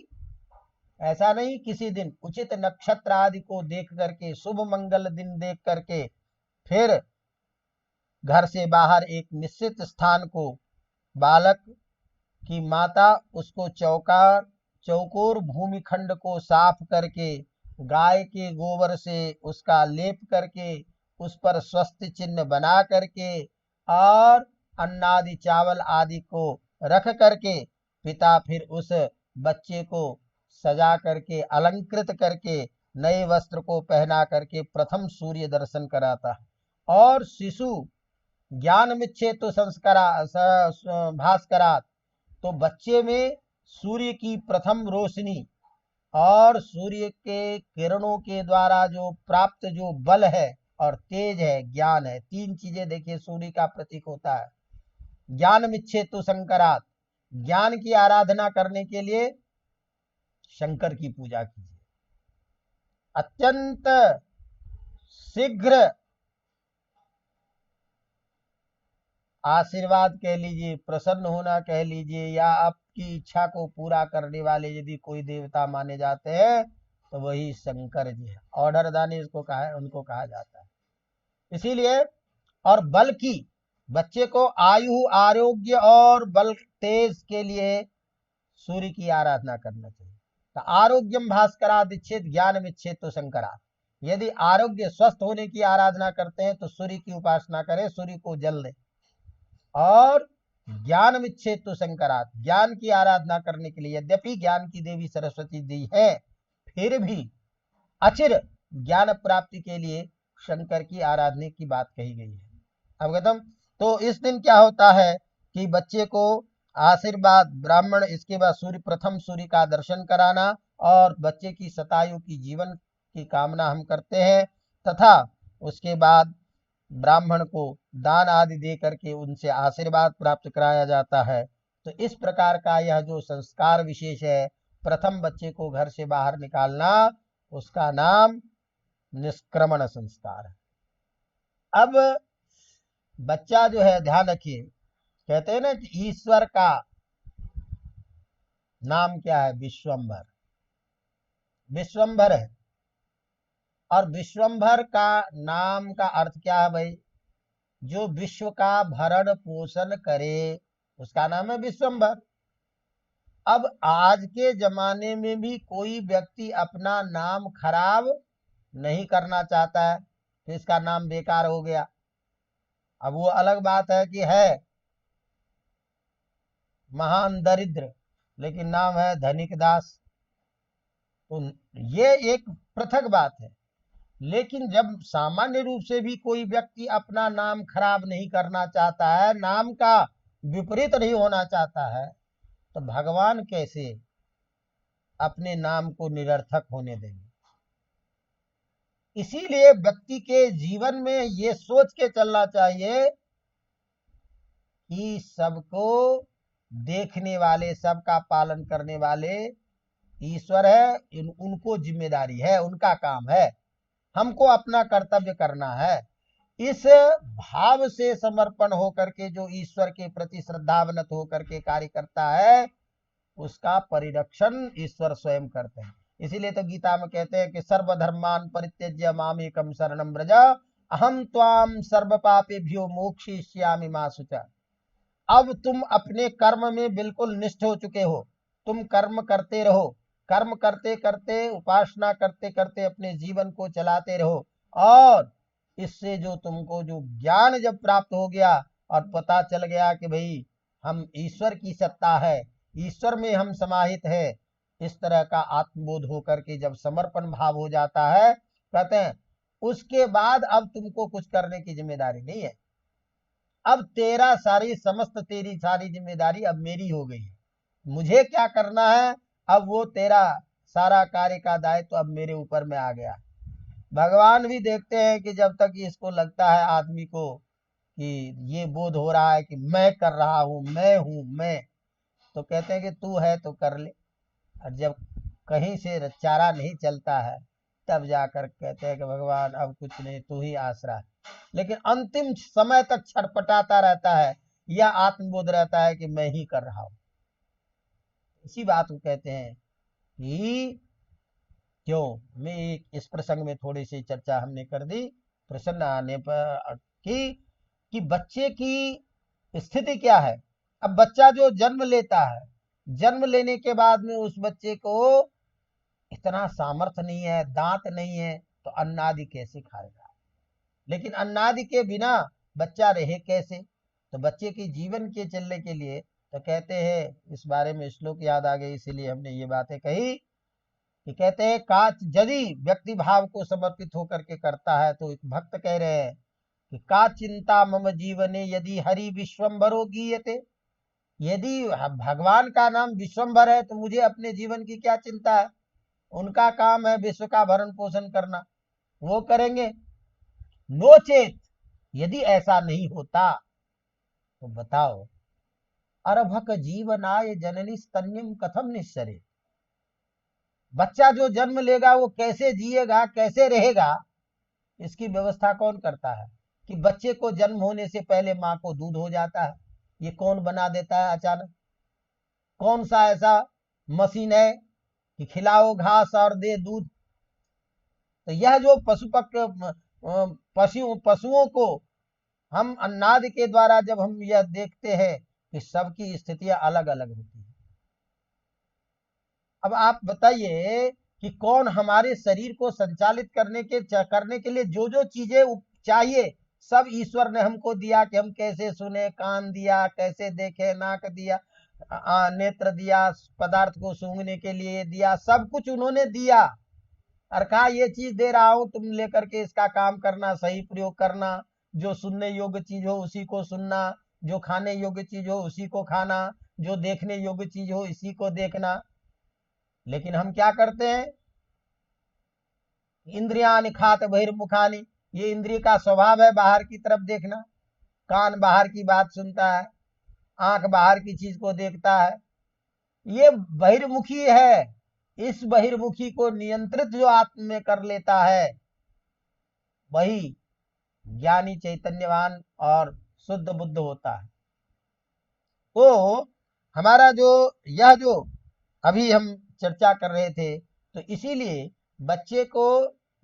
ऐसा नहीं, किसी दिन उचित नक्षत्र आदि को देख करके, शुभ मंगल दिन देख करके, फिर घर से बाहर एक निश्चित स्थान को बालक की माता उसको चौकोर भूमिखंड को साफ करके, गाय के गोबर से उसका लेप करके, उस पर स्वस्ति चिन्ह बना करके और अन्नादि चावल आदि को रख करके, पिता फिर उस बच्चे को सजा करके, अलंकृत करके, नए वस्त्र को पहना करके प्रथम सूर्य दर्शन कराता है। और शिशु ज्ञान मिच्छेतु संस्कारा भास्करात, तो बच्चे में सूर्य की प्रथम रोशनी और सूर्य के किरणों के द्वारा जो प्राप्त जो बल है और तेज है, ज्ञान है, 3 चीजें देखिए सूर्य का प्रतीक होता है। ज्ञान मिच्छेतु संकरात, ज्ञान की आराधना करने के लिए शंकर की पूजा कीजिए। अत्यंत शीघ्र आशीर्वाद कह लीजिए, प्रसन्न होना कह लीजिए, या आपकी इच्छा को पूरा करने वाले यदि कोई देवता माने जाते हैं तो वही शंकर जी है। ऑर्डर दानी इसको कहा है, उनको कहा जाता है। इसीलिए और बल की, बच्चे को आयु, आरोग्य और बल तेज के लिए सूर्य की आराधना करना चाहिए। तो आरोग्यम भास्करा दीक्षित ज्ञान मिच्छेद तो शंकरा। यदि आरोग्य, स्वस्थ होने की आराधना करते हैं तो सूर्य की उपासना करें, सूर्य को जल दें। और ज्ञान मिच्छेद तो शंकरात, ज्ञान की आराधना करने के लिए, यद्यपि ज्ञान की देवी सरस्वती दी है, फिर भी अचिर ज्ञान प्राप्ति के लिए शंकर की आराधना की बात कही गई है। अवगतम? तो इस दिन क्या होता है कि बच्चे को आशीर्वाद ब्राह्मण, इसके बाद सूर्य, प्रथम सूर्य का दर्शन कराना और बच्चे की शतायु की जीवन की कामना हम करते हैं, तथा उसके बाद ब्राह्मण को दान आदि दे करके उनसे आशीर्वाद प्राप्त कराया जाता है। तो इस प्रकार का यह जो संस्कार विशेष है, प्रथम बच्चे को घर से बाहर निकालना, उसका नाम निष्क्रमण संस्कार है। अब बच्चा जो है, ध्यान रखिए, कहते हैं ना कि ईश्वर का नाम क्या है? विश्वंभर। विश्वंभर है। और विश्वंभर का नाम का अर्थ क्या है भाई? जो विश्व का भरण पोषण करे, उसका नाम है विश्वंभर। अब आज के जमाने में भी कोई व्यक्ति अपना नाम खराब नहीं करना चाहता है, तो इसका नाम बेकार हो गया। अब वो अलग बात है कि है महान दरिद्र, लेकिन नाम है धनिक दास, तो ये एक पृथक बात है। लेकिन जब सामान्य रूप से भी कोई व्यक्ति अपना नाम खराब नहीं करना चाहता है, नाम का विपरीत नहीं होना चाहता है, तो भगवान कैसे अपने नाम को निरर्थक होने देंगे? इसीलिए व्यक्ति के जीवन में ये सोच के चलना चाहिए कि सबको देखने वाले, सबका पालन करने वाले ईश्वर है। उनको जिम्मेदारी है, उनका काम है, हमको अपना कर्तव्य करना है। इस भाव से समर्पण होकर के जो ईश्वर के प्रति श्रद्धावनत होकर के कार्य करता है, उसका परिरक्षण ईश्वर स्वयं करते हैं। इसीलिए तो गीता में कहते हैं कि सर्वधर्मान परित्यज्य मामेकम शरणं व्रज अहम त्वाम सर्व पापेभ्यो मोक्षयिष्यामि मा शुचा। अब तुम अपने कर्म में बिल्कुल निष्ठ हो चुके हो, तुम कर्म करते रहो, कर्म करते करते, उपासना करते करते अपने जीवन को चलाते रहो, और इससे जो तुमको जो ज्ञान जब प्राप्त हो गया और पता चल गया कि भाई हम ईश्वर की सत्ता है, ईश्वर में हम समाहित है, इस तरह का आत्मबोध होकर के जब समर्पण भाव हो जाता है, कहते हैं उसके बाद अब तुमको कुछ करने की जिम्मेदारी नहीं है। अब तेरा सारी समस्त तेरी सारी जिम्मेदारी अब मेरी हो गई है, मुझे क्या करना है, अब वो तेरा सारा कार्य का दायित्व तो अब मेरे ऊपर में आ गया। भगवान भी देखते हैं कि जब तक इसको लगता है आदमी को कि ये बोध हो रहा है कि मैं कर रहा हूं, मैं हूं मैं, तो कहते हैं कि तू है तो कर ले। और जब कहीं से चारा नहीं चलता है, तब जाकर कहते हैं कि भगवान अब कुछ नहीं, तू ही आसरा है। लेकिन अंतिम समय तक छटपटाता रहता है, यह आत्मबोध रहता है कि मैं ही कर रहा हूं। इसी बात को कहते हैं कि क्यों मैं इस प्रसंग में थोड़ी सी चर्चा हमने कर दी प्रसन्न आने पर कि बच्चे की स्थिति क्या है। अब बच्चा जो जन्म लेता है, जन्म लेने के बाद में उस बच्चे को इतना सामर्थ्य नहीं है, दांत नहीं है, तो अन्नादि कैसे खाएगा। लेकिन अन्नादि के बिना बच्चा रहे कैसे। तो बच्चे के जीवन के चलने के लिए तो कहते हैं, इस बारे में श्लोक याद आ गए इसीलिए हमने ये बातें कही कि कहते हैं काच यदि व्यक्ति भाव को समर्पित होकर के करता है, तो एक भक्त कह रहे हैं कि का चिंता मम जीवने यदि हरि विश्वम्भरो गीयते। यदि भगवान का नाम विश्वम्भर है तो मुझे अपने जीवन की क्या चिंता है, उनका काम है विश्व का भरण पोषण करना, वो करेंगे। नोचेत, यदि ऐसा नहीं होता तो बताओ अरभक जीवनाय जननी स्तन्यम कथम निश्चरे। बच्चा जो जन्म लेगा वो कैसे जिएगा, कैसे रहेगा, इसकी व्यवस्था कौन करता है। कि बच्चे को जन्म होने से पहले माँ को दूध हो जाता है, ये कौन बना देता है अचानक। कौन सा ऐसा मशीन है कि खिलाओ घास और दे दूध। तो यह जो पशुओं को हम अन्नादि के द्वारा जब हम यह देखते हैं कि सबकी स्थितियां अलग अलग होती है। अब आप बताइए कि कौन हमारे शरीर को संचालित करने के लिए जो जो चीजें चाहिए, सब ईश्वर ने हमको दिया कि हम कैसे सुने, कान दिया कैसे देखे, नाक दिया, नेत्र दिया, पदार्थ को सूंघने के लिए दिया, सब कुछ उन्होंने दिया और कहा ये चीज दे रहा हूं, तुम लेकर के इसका काम करना, सही प्रयोग करना, जो सुनने योग्य चीज हो उसी को सुनना, जो खाने योग्य चीज हो उसी को खाना, जो देखने योग्य चीज हो इसी को देखना। लेकिन हम क्या करते हैं, इंद्रियानि खात बहिर्मुखानि, ये इंद्रिय का स्वभाव है बाहर की तरफ देखना, कान बाहर की बात सुनता है, आंख बाहर की चीज को देखता है, ये बहिर्मुखी है। इस बहिर्मुखी को नियंत्रित जो आत्म में कर लेता है, वही ज्ञानी चैतन्यवान और शुद्ध बुद्ध होता है। तो हमारा जो यह जो अभी हम चर्चा कर रहे थे, तो इसीलिए बच्चे को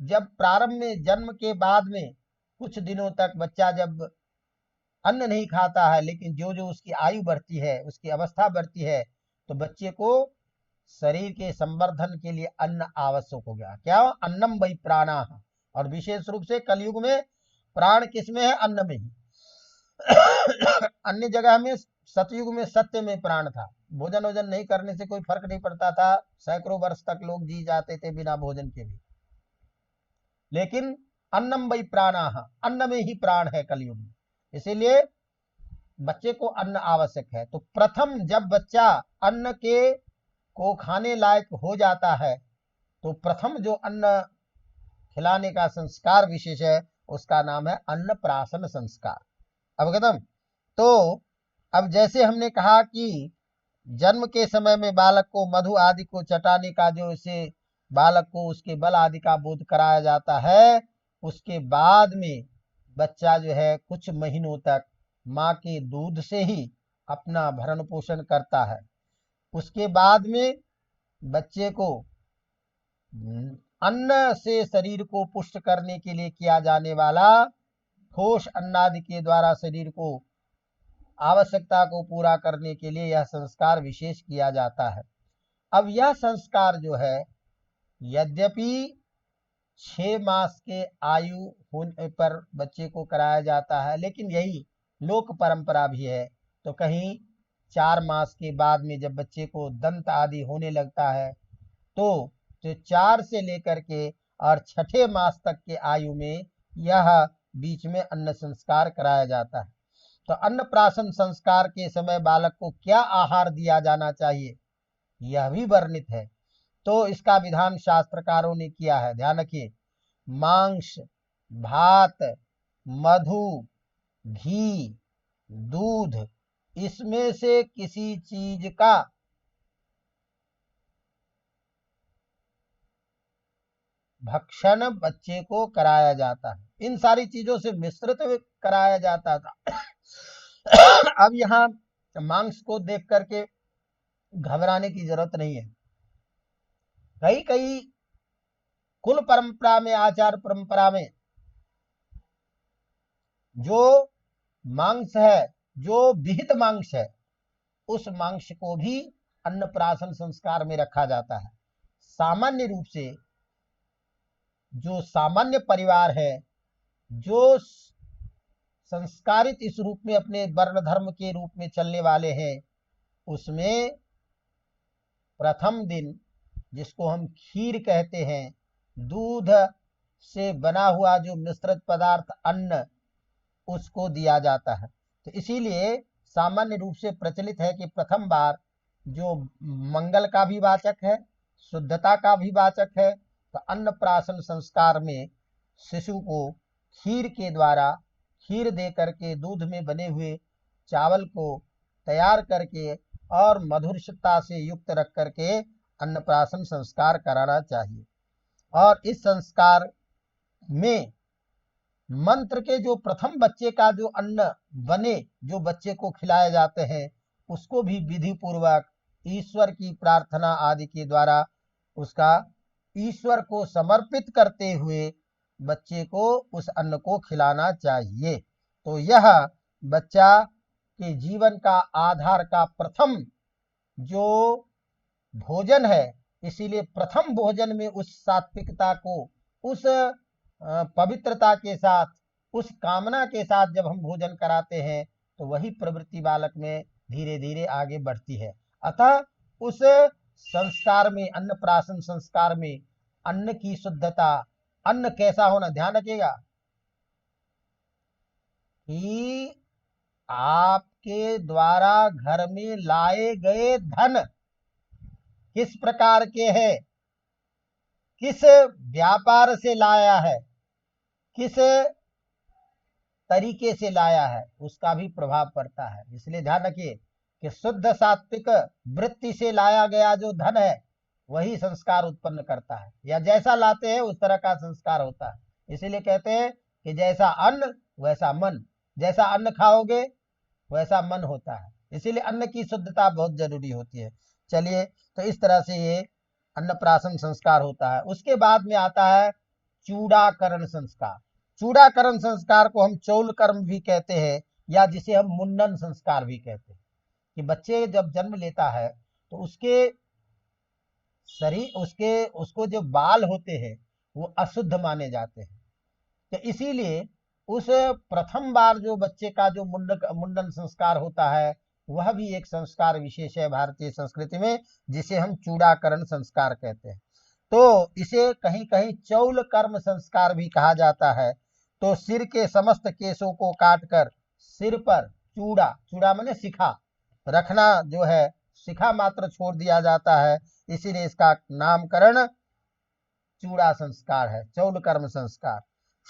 जब प्रारंभ में जन्म के बाद में कुछ दिनों तक बच्चा जब अन्न नहीं खाता है, लेकिन जो जो उसकी आयु बढ़ती है, उसकी अवस्था बढ़ती है, तो बच्चे को शरीर के संवर्धन के लिए अन्न आवश्यक हो गया। क्या अन्नम वही प्राणा। और विशेष रूप से कलयुग में प्राण किसमें है, अन्न में ही। अन्य जगह में सतयुग में सत्य में प्राण था, भोजन वोजन नहीं करने से कोई फर्क नहीं पड़ता था, सैकड़ों वर्ष तक लोग जी जाते थे बिना भोजन के भी। लेकिन अन्नम वही प्राणा, अन्न में ही प्राण है कलयुग में, इसीलिए बच्चे को अन्न आवश्यक है। तो प्रथम जब बच्चा अन्न के को खाने लायक हो जाता है, तो प्रथम जो अन्न खिलाने का संस्कार विशेष है, उसका नाम है अन्नप्राशन संस्कार। अवगतम। तो अब जैसे हमने कहा कि जन्म के समय में बालक को मधु आदि को चटाने का जो इसे बालक को उसके बल आदि का बोध कराया जाता है, उसके बाद में बच्चा जो है कुछ महीनों तक माँ के दूध से ही अपना भरण पोषण करता है। उसके बाद में बच्चे को अन्न से शरीर को पुष्ट करने के लिए किया जाने वाला ठोस अन्नादि के द्वारा शरीर को आवश्यकता को पूरा करने के लिए यह संस्कार विशेष किया जाता है। अब यह संस्कार जो है यद्यपि 6 मास के आयु होने पर बच्चे को कराया जाता है, लेकिन यही लोक परंपरा भी है। तो कहीं 4 मास के बाद में जब बच्चे को दंत आदि होने लगता है तो 4 से लेकर के और 6ठे मास तक के आयु में यह बीच में अन्न संस्कार कराया जाता है। तो अन्नप्राशन संस्कार के समय बालक को क्या आहार दिया जाना चाहिए, यह भी वर्णित है। तो इसका विधान शास्त्रकारों ने किया है। ध्यान रखिए, मांस, भात, मधु, घी, दूध, इसमें से किसी चीज का भक्षण बच्चे को कराया जाता है। इन सारी चीजों से मिश्रित कराया जाता था। अब यहाँ मांस को देख करके घबराने की जरूरत नहीं है। कई कई कुल परंपरा में, आचार परंपरा में जो मांस है, जो विहित मांस है, उस मांस को भी अन्नप्राशन संस्कार में रखा जाता है। सामान्य रूप से जो सामान्य परिवार है, जो संस्कारित इस रूप में अपने वर्ण धर्म के रूप में चलने वाले हैं, उसमें प्रथम दिन जिसको हम खीर कहते हैं, दूध से बना हुआ जो मिश्रित पदार्थ अन्न, उसको दिया जाता है। तो इसीलिए सामान्य रूप से प्रचलित है कि प्रथम बार जो मंगल का भी वाचक है, शुद्धता का भी वाचक है, तो अन्नप्राशन संस्कार में शिशु को खीर के द्वारा, खीर दे करके दूध में बने हुए चावल को तैयार करके और मधुरता से युक्त रख करके अन्नप्राशन संस्कार कराना चाहिए। और इस संस्कार में मंत्र के जो प्रथम बच्चे का जो अन्न बने, जो बच्चे को खिलाए जाते हैं, उसको भी विधि पूर्वक ईश्वर की प्रार्थना आदि के द्वारा उसका ईश्वर को समर्पित करते हुए बच्चे को उस अन्न को खिलाना चाहिए। तो यह बच्चा के जीवन का आधार का प्रथम जो भोजन है, इसीलिए प्रथम भोजन में उस सात्विकता को, उस पवित्रता के साथ, उस कामना के साथ जब हम भोजन कराते हैं तो वही प्रवृत्ति बालक में धीरे धीरे आगे बढ़ती है। अतः उस संस्कार में, अन्नप्राशन संस्कार में अन्न की शुद्धता, अन्न कैसा होना, ध्यान रखिएगा कि आपके द्वारा घर में लाए गए धन किस प्रकार के है, किस व्यापार से लाया है, किस तरीके से लाया है, उसका भी प्रभाव पड़ता है। इसलिए ध्यान रखिए कि शुद्ध सात्विक वृत्ति से लाया गया जो धन है वही संस्कार उत्पन्न करता है, या जैसा लाते हैं उस तरह का संस्कार होता है। इसीलिए कहते हैं कि जैसा अन्न वैसा मन, जैसा अन्न खाओगे वैसा मन होता है। इसीलिए अन्न की शुद्धता बहुत जरूरी होती है। चलिए, तो इस तरह से ये अन्नप्राशन संस्कार होता है। उसके बाद में आता है चूड़ाकरण संस्कार। चूड़ाकरण संस्कार को हम चौल कर्म भी कहते हैं, या जिसे हम मुंडन संस्कार भी कहते हैं, कि बच्चे जब जन्म लेता है तो उसके शरीर, उसको जो बाल होते हैं वो अशुद्ध माने जाते हैं। तो इसीलिए उस प्रथम बार जो बच्चे का जो मुंडन संस्कार होता है, वह भी एक संस्कार विशेष है भारतीय संस्कृति में, जिसे हम चूड़ाकरण संस्कार कहते हैं। तो इसे कहीं कहीं चौल कर्म संस्कार भी कहा जाता है। तो सिर के समस्त केशों को काटकर सिर पर चूड़ा, चूड़ा माने शिखा रखना जो है, शिखा मात्र छोड़ दिया जाता है। इसीलिए इसका नामकरण चूड़ा संस्कार है, चौल कर्म संस्कार।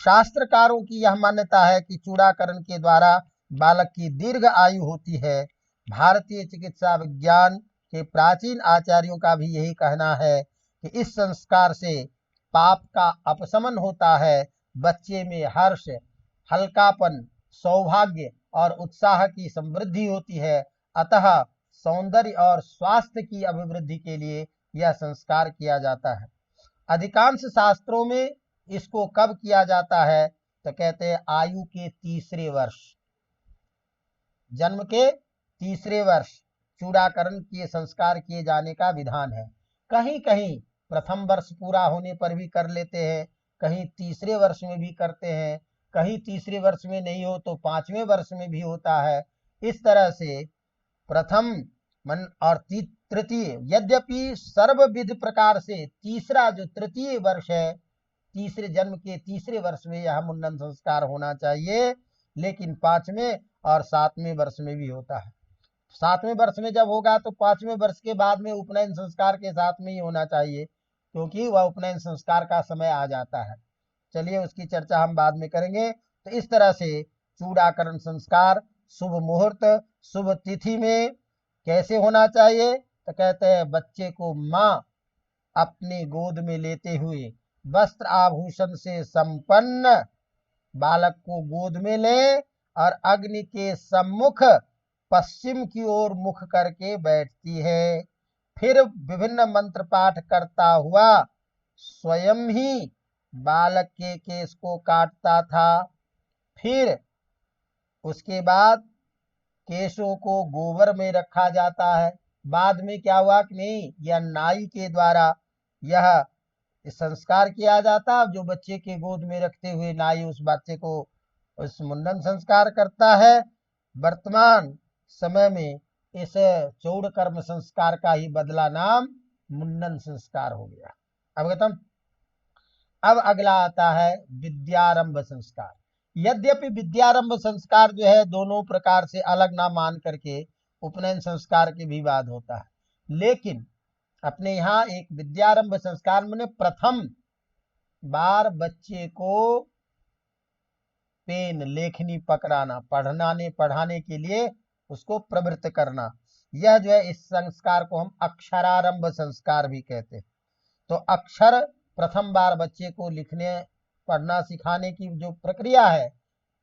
शास्त्रकारों की यह मान्यता है कि चूड़ाकरण के द्वारा बालक की दीर्घ आयु होती है। भारतीय चिकित्सा विज्ञान के प्राचीन आचार्यों का भी यही कहना है कि इस संस्कार से पाप का अपशमन होता है, बच्चे में हर्ष, हल्कापन, सौभाग्य और उत्साह की समृद्धि होती है। अतः सौंदर्य और स्वास्थ्य की अभिवृद्धि के लिए यह संस्कार किया जाता है। अधिकांश शास्त्रों में इसको कब किया जाता है तो कहते हैं आयु के तीसरे वर्ष, जन्म के तीसरे वर्ष चूड़ाकरण किए संस्कार किए जाने का विधान है। कहीं कहीं प्रथम वर्ष पूरा होने पर भी कर लेते हैं, कहीं तीसरे वर्ष में भी करते हैं, कहीं तीसरे वर्ष में नहीं हो तो पांचवें वर्ष में भी होता है। इस तरह से प्रथम मन और तृतीय, यद्यपि सर्वविध प्रकार से तीसरा जो तृतीय वर्ष है, तीसरे जन्म के तीसरे वर्ष में यह मुंडन संस्कार होना चाहिए, लेकिन पांचवें और सातवें वर्ष में भी होता है। सातवें वर्ष में जब होगा तो पांचवें वर्ष के बाद में उपनयन संस्कार के साथ में ही होना चाहिए, क्योंकि वह उपनयन संस्कार का समय आ जाता है। चलिए उसकी चर्चा हम बाद में करेंगे। तो इस तरह से चूड़ाकरण संस्कार शुभ मुहूर्त, शुभ तिथि में कैसे होना चाहिए तो कहते हैं बच्चे को माँ अपनी गोद में लेते हुए वस्त्र आभूषण से संपन्न बालक को गोद में ले और अग्नि के सम्मुख पश्चिम की ओर मुख करके बैठती है। फिर विभिन्न मंत्र पाठ करता हुआ स्वयं ही बालक के केस को काटता था। फिर उसके बाद केशों को गोबर में रखा जाता है। बाद में क्या हुआ कि नहीं, यह नाई के द्वारा यह संस्कार किया जाता, जो बच्चे के गोद में रखते हुए नाई उस बच्चे को उस मुंडन संस्कार करता है। वर्तमान समय में इस चौड़ कर्म संस्कार का ही बदला नाम मुंडन संस्कार हो गया। अवगतम। अब अगला आता है विद्यारंभ संस्कार। यद्यपि विद्यारंभ संस्कार जो है दोनों प्रकार से अलग ना मान करके उपनयन संस्कार के भी बाद होता है, लेकिन अपने यहाँ एक विद्यारंभ संस्कार में प्रथम बार बच्चे को पेन लेखनी पकड़ाना, पढ़ाने के लिए उसको प्रवृत्त करना, यह जो है इस संस्कार को हम अक्षरारंभ संस्कार भी कहते हैं। तो अक्षर प्रथम बार बच्चे को लिखने पढ़ना सिखाने की जो प्रक्रिया है,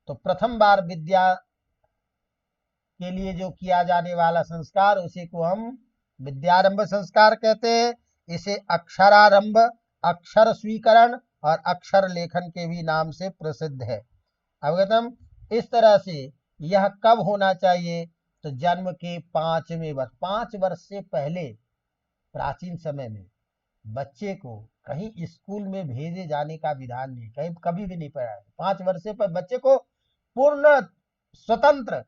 तो प्रथम बार विद्या के लिए जो किया जाने वाला संस्कार उसी को हम विद्यारंभ संस्कार कहते हैं। इसे अक्षरारंभ, अक्षर स्वीकरण और अक्षर लेखन के भी नाम से प्रसिद्ध है। अवगतम। इस तरह से यह कब होना चाहिए तो जन्म के 5वें वर्ष, 5 वर्ष से पहले प्राचीन समय में बच्चे को कहीं स्कूल में भेजे जाने का विधान नहीं, कहीं कभी भी नहीं पड़ा है। 5 वर्ष से पर बच्चे को पूर्ण स्वतंत्र,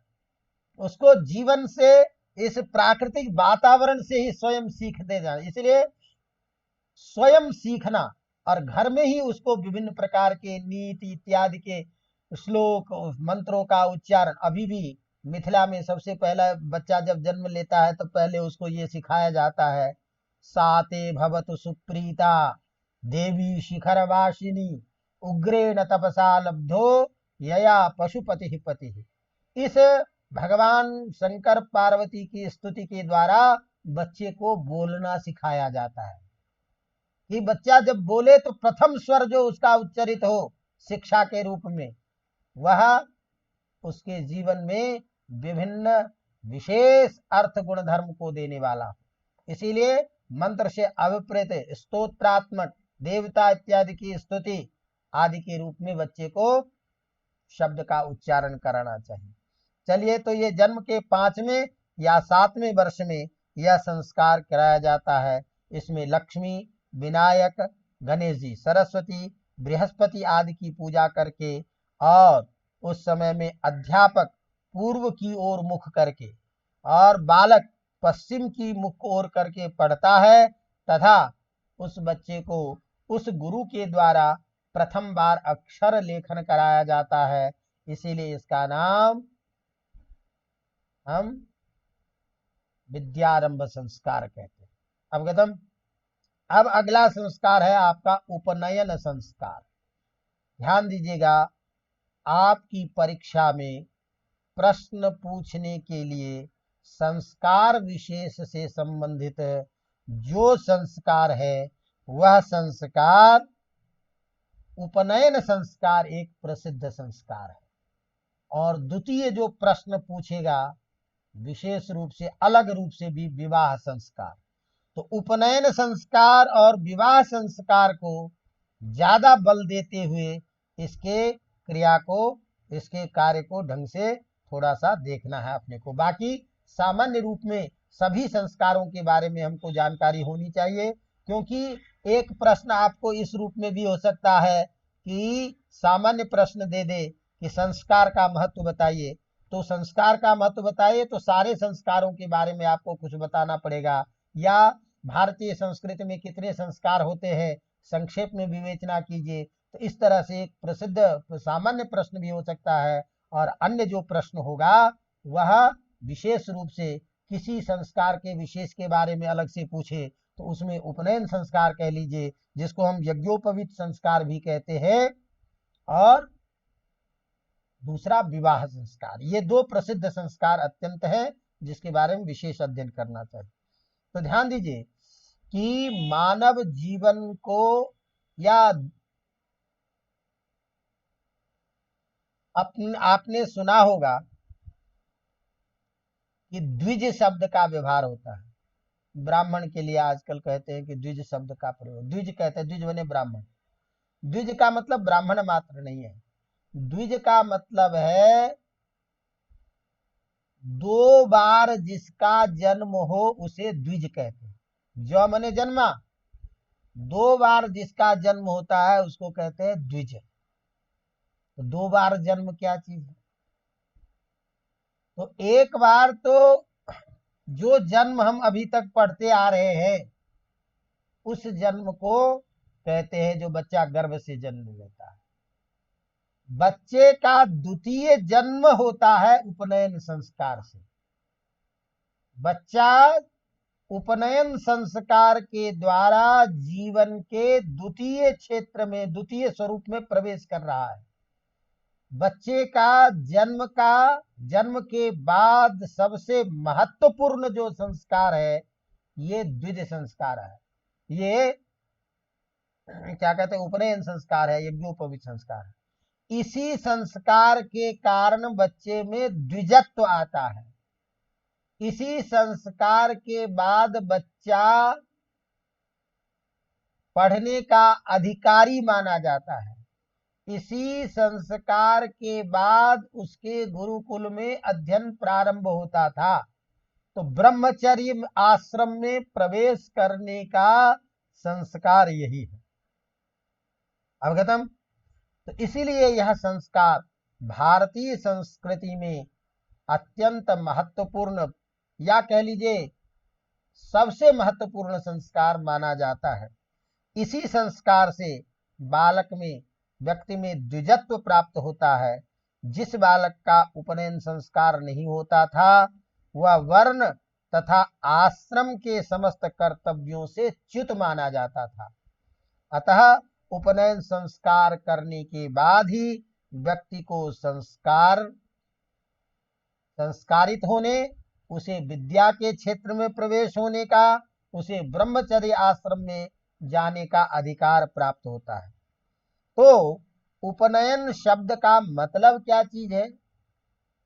उसको जीवन से इस प्राकृतिक वातावरण से ही स्वयं सीखते जाना, इसलिए स्वयं सीखना और घर में ही उसको विभिन्न प्रकार के नीति इत्यादि के श्लोक मंत्रों का उच्चारण। अभी भी मिथिला में सबसे पहला बच्चा जब जन्म लेता है तो पहले उसको ये सिखाया जाता है, साते भवतु सुप्रीता देवी शिखरवासिनी उग्रेण तपसा लब्धो यया पशुपति पति। इस भगवान शंकर पार्वती की स्तुति के द्वारा बच्चे को बोलना सिखाया जाता है कि बच्चा जब बोले तो प्रथम स्वर जो उसका उच्चरित हो शिक्षा के रूप में, वह उसके जीवन में विभिन्न विशेष अर्थ गुण धर्म को देने वाला। इसीलिए मंत्र से अभिप्रेत स्तोत्रात्मक देवता इत्यादि की स्तुति आदि के रूप में बच्चे को शब्द का उच्चारण कराना चाहिए। चलिए, तो ये जन्म के 5वें या 7वें वर्ष में यह संस्कार कराया जाता है। इसमें लक्ष्मी, विनायक, गणेश जी, सरस्वती, बृहस्पति आदि की पूजा करके और उस समय में अध्यापक पूर्व की ओर मुख करके और बालक पश्चिम की मुख ओर करके पढ़ता है तथा उस बच्चे को उस गुरु के द्वारा प्रथम बार अक्षर लेखन कराया जाता है। इसीलिए इसका नाम हम विद्यारंभ संस्कार कहते हैं। अवगतम। अब अगला संस्कार है आपका उपनयन संस्कार। ध्यान दीजिएगा, आपकी परीक्षा में प्रश्न पूछने के लिए संस्कार विशेष से संबंधित जो संस्कार है वह संस्कार उपनयन संस्कार एक प्रसिद्ध संस्कार है। और द्वितीय जो प्रश्न पूछेगा विशेष रूप से अलग रूप से भी विवाह संस्कार। तो उपनयन संस्कार और विवाह संस्कार को ज्यादा बल देते हुए इसके क्रिया को, इसके कार्य को ढंग से थोड़ा सा देखना है अपने को। बाकी सामान्य रूप में सभी संस्कारों के बारे में हमको जानकारी होनी चाहिए, क्योंकि एक प्रश्न आपको इस रूप में भी हो सकता है कि सामान्य प्रश्न दे दे कि संस्कार का महत्व बताइए। तो संस्कार का महत्व बताइए तो सारे संस्कारों के बारे में आपको कुछ बताना पड़ेगा, या भारतीय संस्कृति में कितने संस्कार होते हैं संक्षेप में विवेचना कीजिए। तो इस तरह से एक प्रसिद्ध सामान्य प्रश्न भी हो सकता है, और अन्य जो प्रश्न होगा वह विशेष रूप से किसी संस्कार के विशेष के बारे में अलग से पूछे, तो उसमें उपनयन संस्कार कह लीजिए, जिसको हम यज्ञोपवीत संस्कार भी कहते हैं, और दूसरा विवाह संस्कार। ये दो प्रसिद्ध संस्कार अत्यंत है जिसके बारे में विशेष अध्ययन करना चाहिए। तो ध्यान दीजिए कि मानव जीवन को, या आपने सुना होगा कि द्विज शब्द का व्यवहार होता है ब्राह्मण के लिए। आजकल कहते हैं कि द्विज शब्द का प्रयोग, द्विज कहते हैं, द्विज बने ब्राह्मण। द्विज का मतलब ब्राह्मण मात्र नहीं है, द्विज का मतलब है दो बार जिसका जन्म हो उसे द्विज कहते हैं। जो मने जन्मा, दो बार जिसका जन्म होता है उसको कहते हैं द्विज। तो दो बार जन्म क्या चीज है? तो एक बार तो जो जन्म हम अभी तक पढ़ते आ रहे हैं उस जन्म को कहते हैं जो बच्चा गर्भ से जन्म लेता है। बच्चे का द्वितीय जन्म होता है उपनयन संस्कार से। बच्चा उपनयन संस्कार के द्वारा जीवन के द्वितीय क्षेत्र में, द्वितीय स्वरूप में प्रवेश कर रहा है। बच्चे का जन्म के बाद सबसे महत्वपूर्ण जो संस्कार है ये द्विज संस्कार है। ये क्या कहते हैं, उपनयन संस्कार है, यज्ञोपवीत संस्कार है। इसी संस्कार के कारण बच्चे में द्विजत्व आता है। इसी संस्कार के बाद बच्चा पढ़ने का अधिकारी माना जाता है। इसी संस्कार के बाद उसके गुरुकुल में अध्ययन प्रारंभ होता था। तो ब्रह्मचर्य आश्रम में प्रवेश करने का संस्कार यही है। अवगतम? तो इसीलिए यह संस्कार भारतीय संस्कृति में अत्यंत महत्वपूर्ण, या कह लीजिए सबसे महत्वपूर्ण संस्कार माना जाता है। इसी संस्कार से बालक में, व्यक्ति में द्विजत्व प्राप्त होता है। जिस बालक का उपनयन संस्कार नहीं होता था वह वर्ण तथा आश्रम के समस्त कर्तव्यों से च्युत माना जाता था। अतः उपनयन संस्कार करने के बाद ही व्यक्ति को संस्कारित होने, उसे विद्या के क्षेत्र में प्रवेश होने का, उसे ब्रह्मचर्य आश्रम में जाने का अधिकार प्राप्त होता है। तो उपनयन शब्द का मतलब क्या चीज है?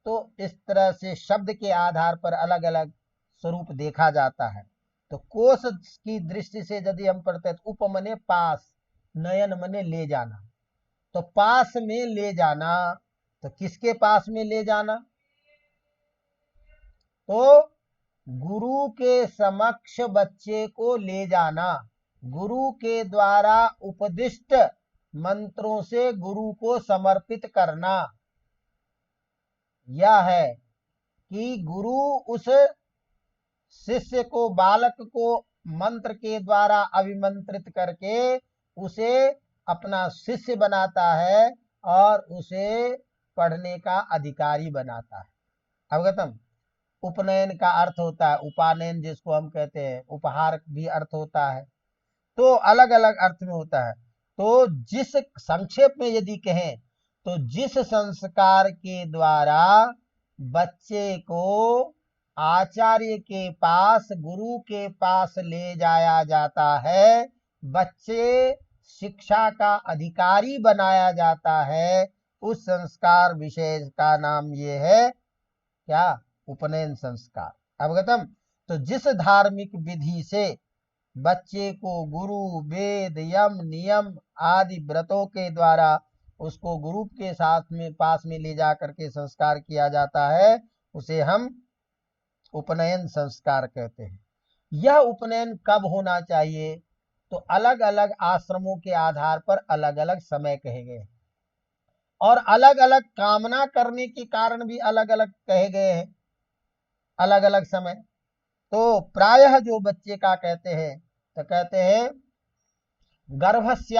तो इस तरह से शब्द के आधार पर अलग अलग स्वरूप देखा जाता है। तो कोश की दृष्टि से यदि हम पढ़ते हैं तो उप मने पास, नयन मने ले जाना। तो पास में ले जाना, तो किसके पास में ले जाना? तो गुरु के समक्ष बच्चे को ले जाना, गुरु के द्वारा उपदिष्ट मंत्रों से गुरु को समर्पित करना। यह है कि गुरु उस शिष्य को, बालक को मंत्र के द्वारा अभिमंत्रित करके उसे अपना शिष्य बनाता है और उसे पढ़ने का अधिकारी बनाता है। अवगतम? उपनयन का अर्थ होता है उपानयन, जिसको हम कहते हैं, उपहार भी अर्थ होता है। तो अलग अलग अर्थ में होता है। तो जिस संक्षेप में यदि कहें तो जिस संस्कार के द्वारा बच्चे को आचार्य के पास, गुरु के पास ले जाया जाता है, बच्चे शिक्षा का अधिकारी बनाया जाता है, उस संस्कार विशेष का नाम ये है क्या? उपनयन संस्कार। अवगतम? तो जिस धार्मिक विधि से बच्चे को गुरु, वेद, यम, नियम आदि व्रतों के द्वारा उसको गुरु के साथ में पास में ले जा करके संस्कार किया जाता है, उसे हम उपनयन संस्कार कहते हैं। यह उपनयन कब होना चाहिए? तो अलग अलग आश्रमों के आधार पर अलग अलग समय कहे गए और अलग अलग कामना करने के कारण भी अलग अलग कहे गए हैं, अलग अलग समय। तो प्रायः जो बच्चे का कहते हैं तो कहते हैं गर्भस्य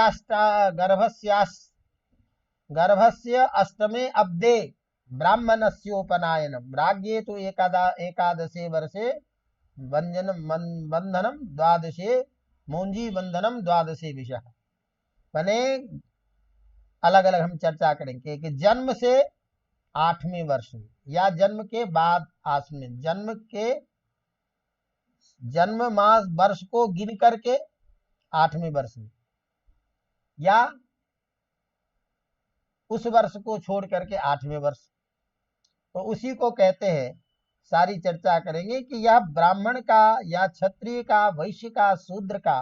अष्टमे अब्दे ब्राह्मणस्योपनायनम राज्ञे तो एकादशे वर्षे बंधनम द्वादशे मौंजी बंधनम द्वादशे विषय। बने अलग अलग हम चर्चा करेंगे कि जन्म से 8वें वर्ष में या जन्म के बाद आश्रम, जन्म मास वर्ष को गिन करके 8वें वर्ष में या उस वर्ष को छोड़ करके 8वें वर्ष, तो उसी को कहते हैं। सारी चर्चा करेंगे कि यह ब्राह्मण का या क्षत्रिय का, वैश्य का, शूद्र का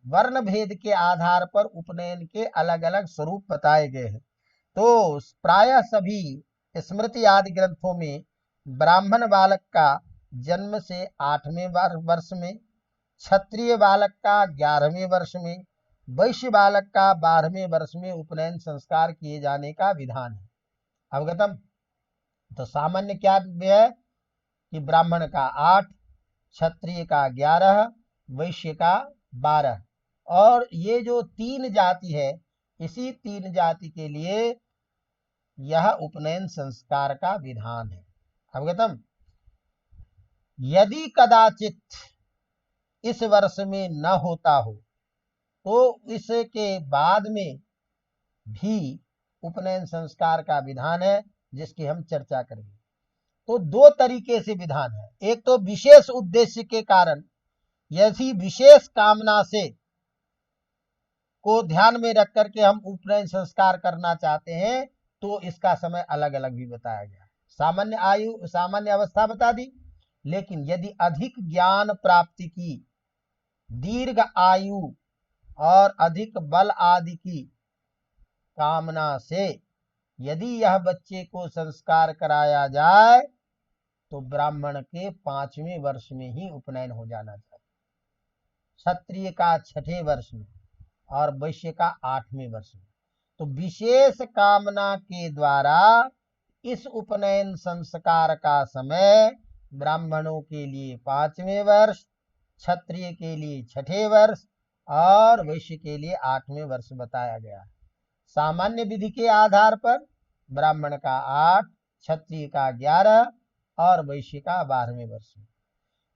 वर्ण भेद के आधार पर उपनयन के अलग अलग स्वरूप बताए गए हैं। तो प्रायः सभी स्मृति आदि ग्रंथों में ब्राह्मण बालक का जन्म से 8वें वर्ष में, क्षत्रिय बालक का 11वें वर्ष में, वैश्य बालक का 12वें वर्ष में उपनयन संस्कार किए जाने का विधान है। अवगतम? तो सामान्य क्या है कि ब्राह्मण का 8, क्षत्रिय का 11, वैश्य का 12, और ये जो 3 जाति है, इसी 3 जाति के लिए यह उपनयन संस्कार का विधान है। अवगतम? यदि कदाचित इस वर्ष में न होता हो तो इसके बाद में भी उपनयन संस्कार का विधान है, जिसकी हम चर्चा करेंगे। तो 2 तरीके से विधान है। एक तो विशेष उद्देश्य के कारण, यदि विशेष कामना से को ध्यान में रख करके हम उपनयन संस्कार करना चाहते हैं तो इसका समय अलग अलग भी बताया गया। सामान्य आयु, सामान्य अवस्था बता दी, लेकिन यदि अधिक ज्ञान प्राप्ति की, दीर्घ आयु और अधिक बल आदि की कामना से यदि यह बच्चे को संस्कार कराया जाए तो ब्राह्मण के 5वें वर्ष में ही उपनयन हो जाना चाहिए, क्षत्रिय का 6ठे वर्ष में और वैश्य का 8वें वर्ष में। तो विशेष कामना के द्वारा इस उपनयन संस्कार का समय ब्राह्मणों के लिए 5वें वर्ष, क्षत्रिय के लिए 6ठे वर्ष और वैश्य के लिए 8वें वर्ष बताया गया है। सामान्य विधि के आधार पर ब्राह्मण का 8, क्षत्रिय का 11 और वैश्य का 12वें वर्ष में।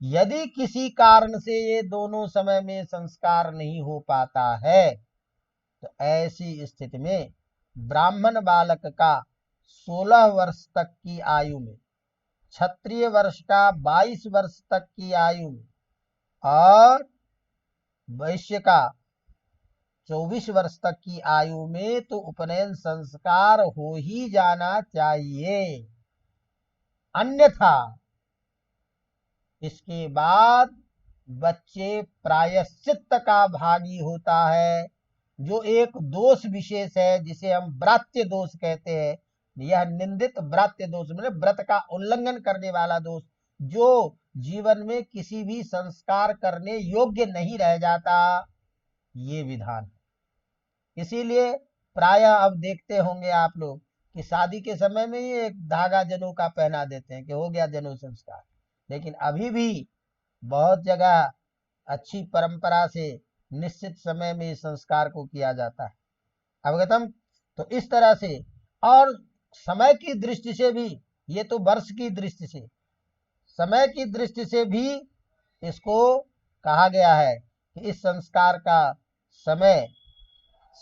यदि किसी कारण से ये दोनों समय में संस्कार नहीं हो पाता है तो ऐसी स्थिति में ब्राह्मण बालक का 16 वर्ष तक की आयु में, क्षत्रिय वर्ष का 22 वर्ष तक की आयु में और वैश्य का 24 वर्ष तक की आयु में तो उपनयन संस्कार हो ही जाना चाहिए। अन्यथा इसके बाद बच्चे प्रायश्चित्त का भागी होता है, जो एक दोष विशेष है जिसे हम व्रात्य दोष कहते हैं। यह निंदित व्रात्य दोष मतलब व्रत का उल्लंघन करने वाला दोष, जो जीवन में किसी भी संस्कार करने योग्य नहीं रह जाता, ये विधान है। इसीलिए प्रायः अब देखते होंगे आप लोग कि शादी के समय में ही एक धागा जनेऊ का पहना देते हैं कि हो गया जनेऊ संस्कार, लेकिन अभी भी बहुत जगह अच्छी परंपरा से निश्चित समय में इस संस्कार को किया जाता है। अवगतम? तो इस तरह से, और समय की दृष्टि से भी, ये तो वर्ष की दृष्टि से, समय की दृष्टि से भी इसको कहा गया है कि इस संस्कार का समय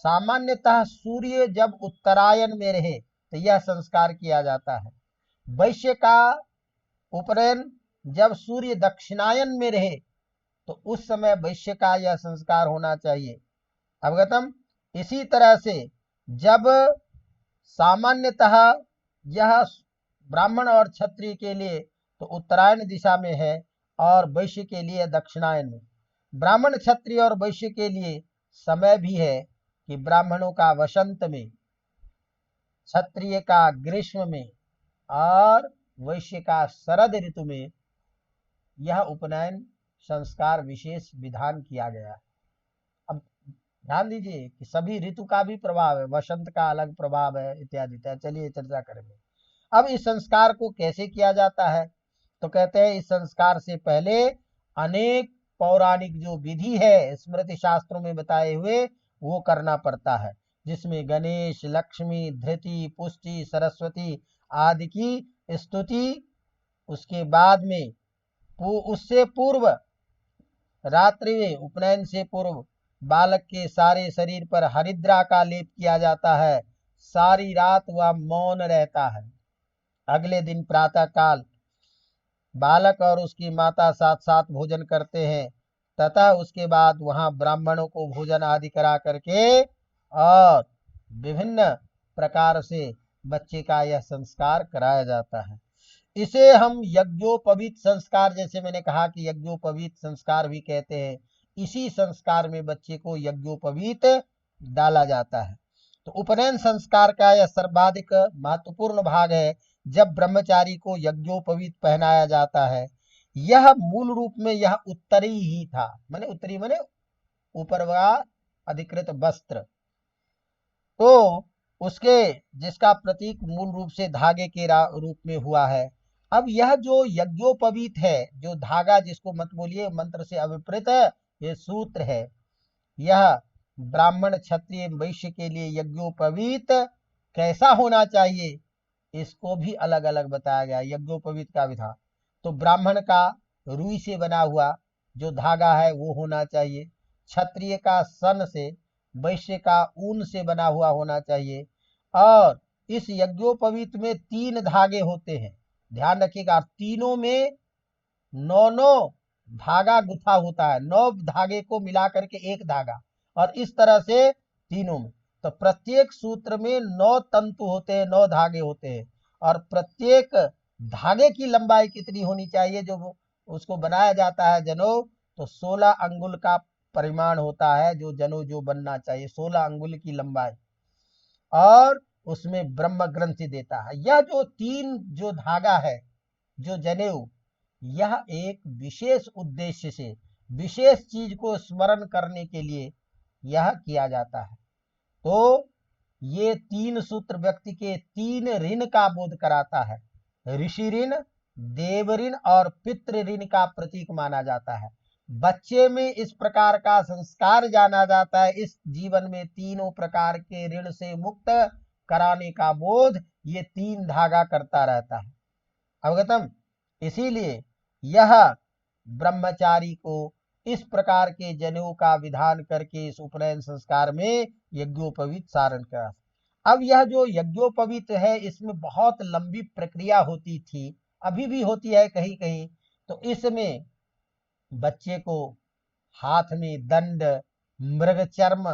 सामान्यतः सूर्य जब उत्तरायण में रहे तो यह संस्कार किया जाता है। वैश्य का उपनयन जब सूर्य दक्षिणायन में रहे तो उस समय वैश्य का यह संस्कार होना चाहिए। अवगतम। इसी तरह से जब सामान्यतः यह ब्राह्मण और क्षत्रिय के लिए तो उत्तरायण दिशा में है और वैश्य के लिए दक्षिणायन में। ब्राह्मण, क्षत्रिय और वैश्य के लिए समय भी है कि ब्राह्मणों का वसंत में, क्षत्रिय का ग्रीष्म में और वैश्य का शरद ऋतु में यह उपनयन संस्कार विशेष विधान किया गया है। अब ध्यान दीजिए कि सभी ऋतु का भी प्रभाव है, वसंत का अलग प्रभाव है इत्यादि इत्यादि। चलिए चर्चा करेंगे। अब इस संस्कार को कैसे किया जाता है, तो कहते हैं इस संस्कार से पहले अनेक पौराणिक जो विधि है स्मृति शास्त्रों में बताए हुए वो करना पड़ता है, जिसमें गणेश, लक्ष्मी, धृति, पुष्टि, सरस्वती आदि की स्तुति, उसके बाद में उससे पूर्व रात्रि में, उपनयन से पूर्व बालक के सारे शरीर पर हरिद्रा का लेप किया जाता है। सारी रात वह मौन रहता है। अगले दिन प्रातः काल बालक और उसकी माता साथ साथ भोजन करते हैं तथा उसके बाद वहां ब्राह्मणों को भोजन आदि करा करके और विभिन्न प्रकार से बच्चे का यह संस्कार कराया जाता है। इसे हम यज्ञोपवीत संस्कार, जैसे मैंने कहा कि यज्ञोपवीत संस्कार भी कहते हैं। इसी संस्कार में बच्चे को यज्ञोपवीत डाला जाता है। तो उपनयन संस्कार का यह सर्वाधिक महत्वपूर्ण भाग है जब ब्रह्मचारी को यज्ञोपवीत पहनाया जाता है। यह मूल रूप में यह उत्तरी ही था, माने उत्तरी माने ऊपर का अधिकृत वस्त्र, तो उसके जिसका प्रतीक मूल रूप से धागे के रूप में हुआ है। अब यह जो यज्ञोपवीत है, जो धागा जिसको मत बोलिए मंत्र से अभिप्रेत ये सूत्र है, यह ब्राह्मण, क्षत्रिय, वैश्य के लिए यज्ञोपवीत कैसा होना चाहिए इसको भी अलग अलग बताया गया। यज्ञोपवीत का विधान तो ब्राह्मण का रुई से बना हुआ जो धागा है वो होना चाहिए, क्षत्रिय का सन से, वैश्य का ऊन से बना हुआ होना चाहिए। और इस यज्ञोपवीत में 3 धागे होते हैं, ध्यान रखिएगा। तीनों में 9 धागा गुथा होता है, 9 धागे को मिला करके एक धागा, और इस तरह से तीनों में। तो प्रत्येक सूत्र में 9 तंतु होते हैं, 9 धागे होते हैं, और प्रत्येक धागे की लंबाई कितनी होनी चाहिए जो उसको बनाया जाता है जनेऊ, तो 16 अंगुल का परिमाण होता है जो जनेऊ जो बनना चाहिए, 16 अंगुल की लंबाई, और उसमें ब्रह्म ग्रंथि देता है। यह जो 3 जो धागा है जो जनेऊ, यह एक विशेष उद्देश्य से, विशेष चीज को स्मरण करने के लिए यह किया जाता है। तो ये 3 सूत्र व्यक्ति के 3 ऋण का बोध कराता है। ऋषि ऋण, देव ऋण और पितृ ऋण का प्रतीक माना जाता है। बच्चे में इस प्रकार का संस्कार जाना जाता है, इस जीवन में तीनों प्रकार के ऋण से मुक्त कराने का बोध ये 3 धागा करता रहता है। अवगतम। इसीलिए यह ब्रह्मचारी को इस प्रकार के जनेऊ का विधान करके इस उपनयन संस्कार में यज्ञोपवीत सारण करा। अब यह जो यज्ञोपवीत है इसमें बहुत लंबी प्रक्रिया होती थी, अभी भी होती है कहीं कहीं। तो इसमें बच्चे को हाथ में दंड, मृग चर्म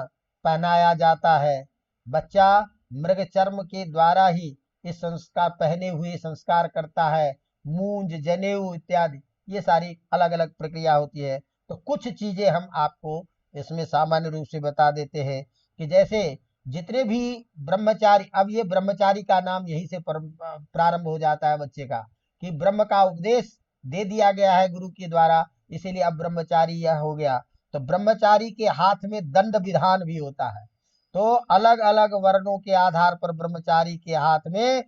पहनाया जाता है। बच्चा मृग चर्म के द्वारा ही इस संस्कार पहने हुए संस्कार करता है। मूंज, जनेऊ इत्यादि ये सारी अलग अलग प्रक्रिया होती है। तो कुछ चीजें हम आपको इसमें सामान्य रूप से बता देते हैं कि जैसे जितने भी ब्रह्मचारी, अब ये ब्रह्मचारी का नाम यहीं से प्रारंभ हो जाता है बच्चे का, कि ब्रह्म का उपदेश दे दिया गया है गुरु के द्वारा, इसीलिए अब ब्रह्मचारी यह हो गया। तो ब्रह्मचारी के हाथ में दंड विधान भी होता है। तो अलग अलग वर्णों के आधार पर ब्रह्मचारी के हाथ में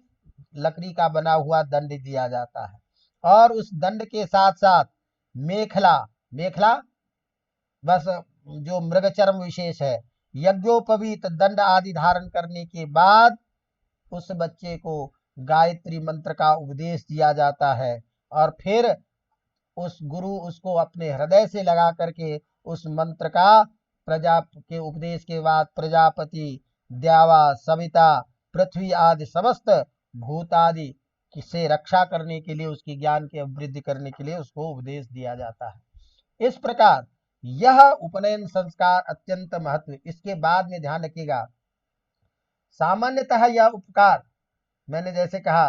लकड़ी का बना हुआ दंड दिया जाता है, और उस दंड के साथ साथ मेखला, मेखला बस जो मृगचर्म विशेष है, यज्ञोपवीत दंड आदि धारण करने के बाद उस बच्चे को गायत्री मंत्र का उपदेश दिया जाता है, और फिर उस गुरु उसको अपने हृदय से लगा करके उस मंत्र का प्रजा के उपदेश के बाद प्रजापति, द्यावा, सविता, पृथ्वी आदि समस्त भूत आदि से रक्षा करने के लिए, उसकी ज्ञान की वृद्धि करने के लिए उसको उपदेश दिया जाता है। इस प्रकार यह उपनयन संस्कार अत्यंत महत्व। इसके बाद में ध्यान रखिएगा, सामान्यतः यह उपकार, मैंने जैसे कहा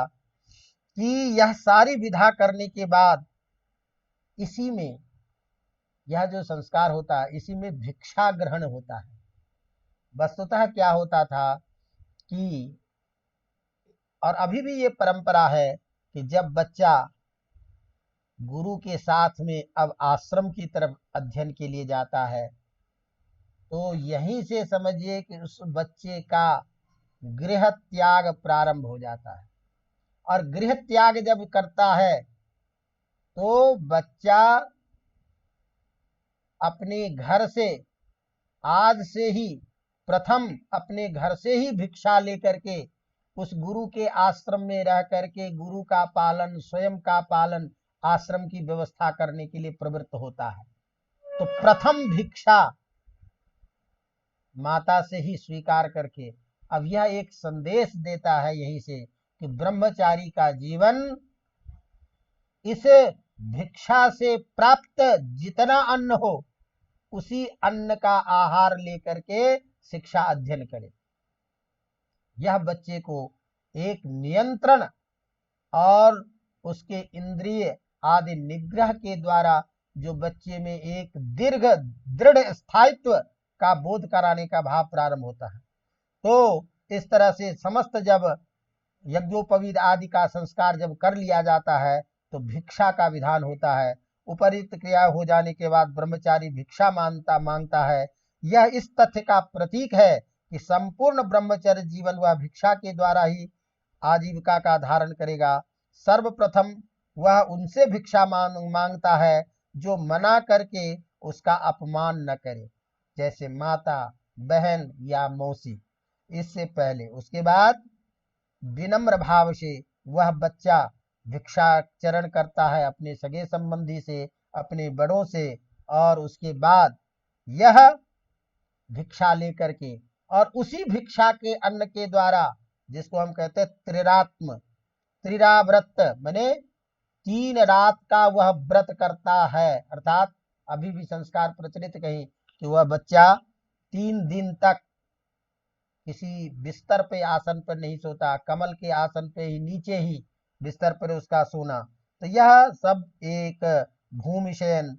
कि यह सारी विधा करने के बाद इसी में, यह जो संस्कार होता है इसी में भिक्षा ग्रहण होता है। वस्तुतः क्या होता था कि, और अभी भी ये परंपरा है कि जब बच्चा गुरु के साथ में अब आश्रम की तरफ अध्ययन के लिए जाता है, तो यहीं से समझिए कि उस बच्चे का गृह त्याग प्रारंभ हो जाता है। और गृह त्याग जब करता है तो बच्चा अपने घर से, आज से ही प्रथम अपने घर से ही भिक्षा लेकर के उस गुरु के आश्रम में रह करके गुरु का पालन, स्वयं का पालन, आश्रम की व्यवस्था करने के लिए प्रवृत्त होता है। तो प्रथम भिक्षा माता से ही स्वीकार करके, अब यह एक संदेश देता है यहीं से कि ब्रह्मचारी का जीवन इस भिक्षा से प्राप्त जितना अन्न हो उसी अन्न का आहार लेकर के शिक्षा अध्ययन करे। यह बच्चे को एक नियंत्रण और उसके इंद्रिय आदि निग्रह के द्वारा जो बच्चे में एक दृढ़ स्थायित्व का बोध कराने का भाव प्रारंभ होता है। तो इस तरह से समस्त जब यज्ञोपवीत आदि का संस्कार जब कर लिया जाता है तो भिक्षा का विधान होता है। उपरिक्त क्रिया हो जाने के बाद ब्रह्मचारी भिक्षा मांगता है। यह इस तथ्य का प्रतीक है कि संपूर्ण ब्रह्मचर्य जीवन वह भिक्षा के द्वारा ही आजीविका का धारण करेगा। सर्वप्रथम वह उनसे भिक्षा मांगता है जो मना करके उसका अपमान न करे, जैसे माता, बहन या मौसी, इससे पहले। उसके बाद विनम्र भाव से वह बच्चा भिक्षाचरण करता है अपने सगे संबंधी से, अपने बड़ों से, और उसके बाद यह भिक्षा लेकर के और उसी भिक्षा के अन्न के द्वारा, जिसको हम कहते हैं त्रिरात्म, त्रिराव्रत माने 3 रात का वह व्रत करता है। अर्थात अभी भी संस्कार प्रचलित कहीं कि वह बच्चा 3 दिन तक किसी बिस्तर पे, आसन पर नहीं सोता, कमल के आसन पे ही, नीचे ही बिस्तर पर उसका सोना। तो यह सब एक भूमि शयन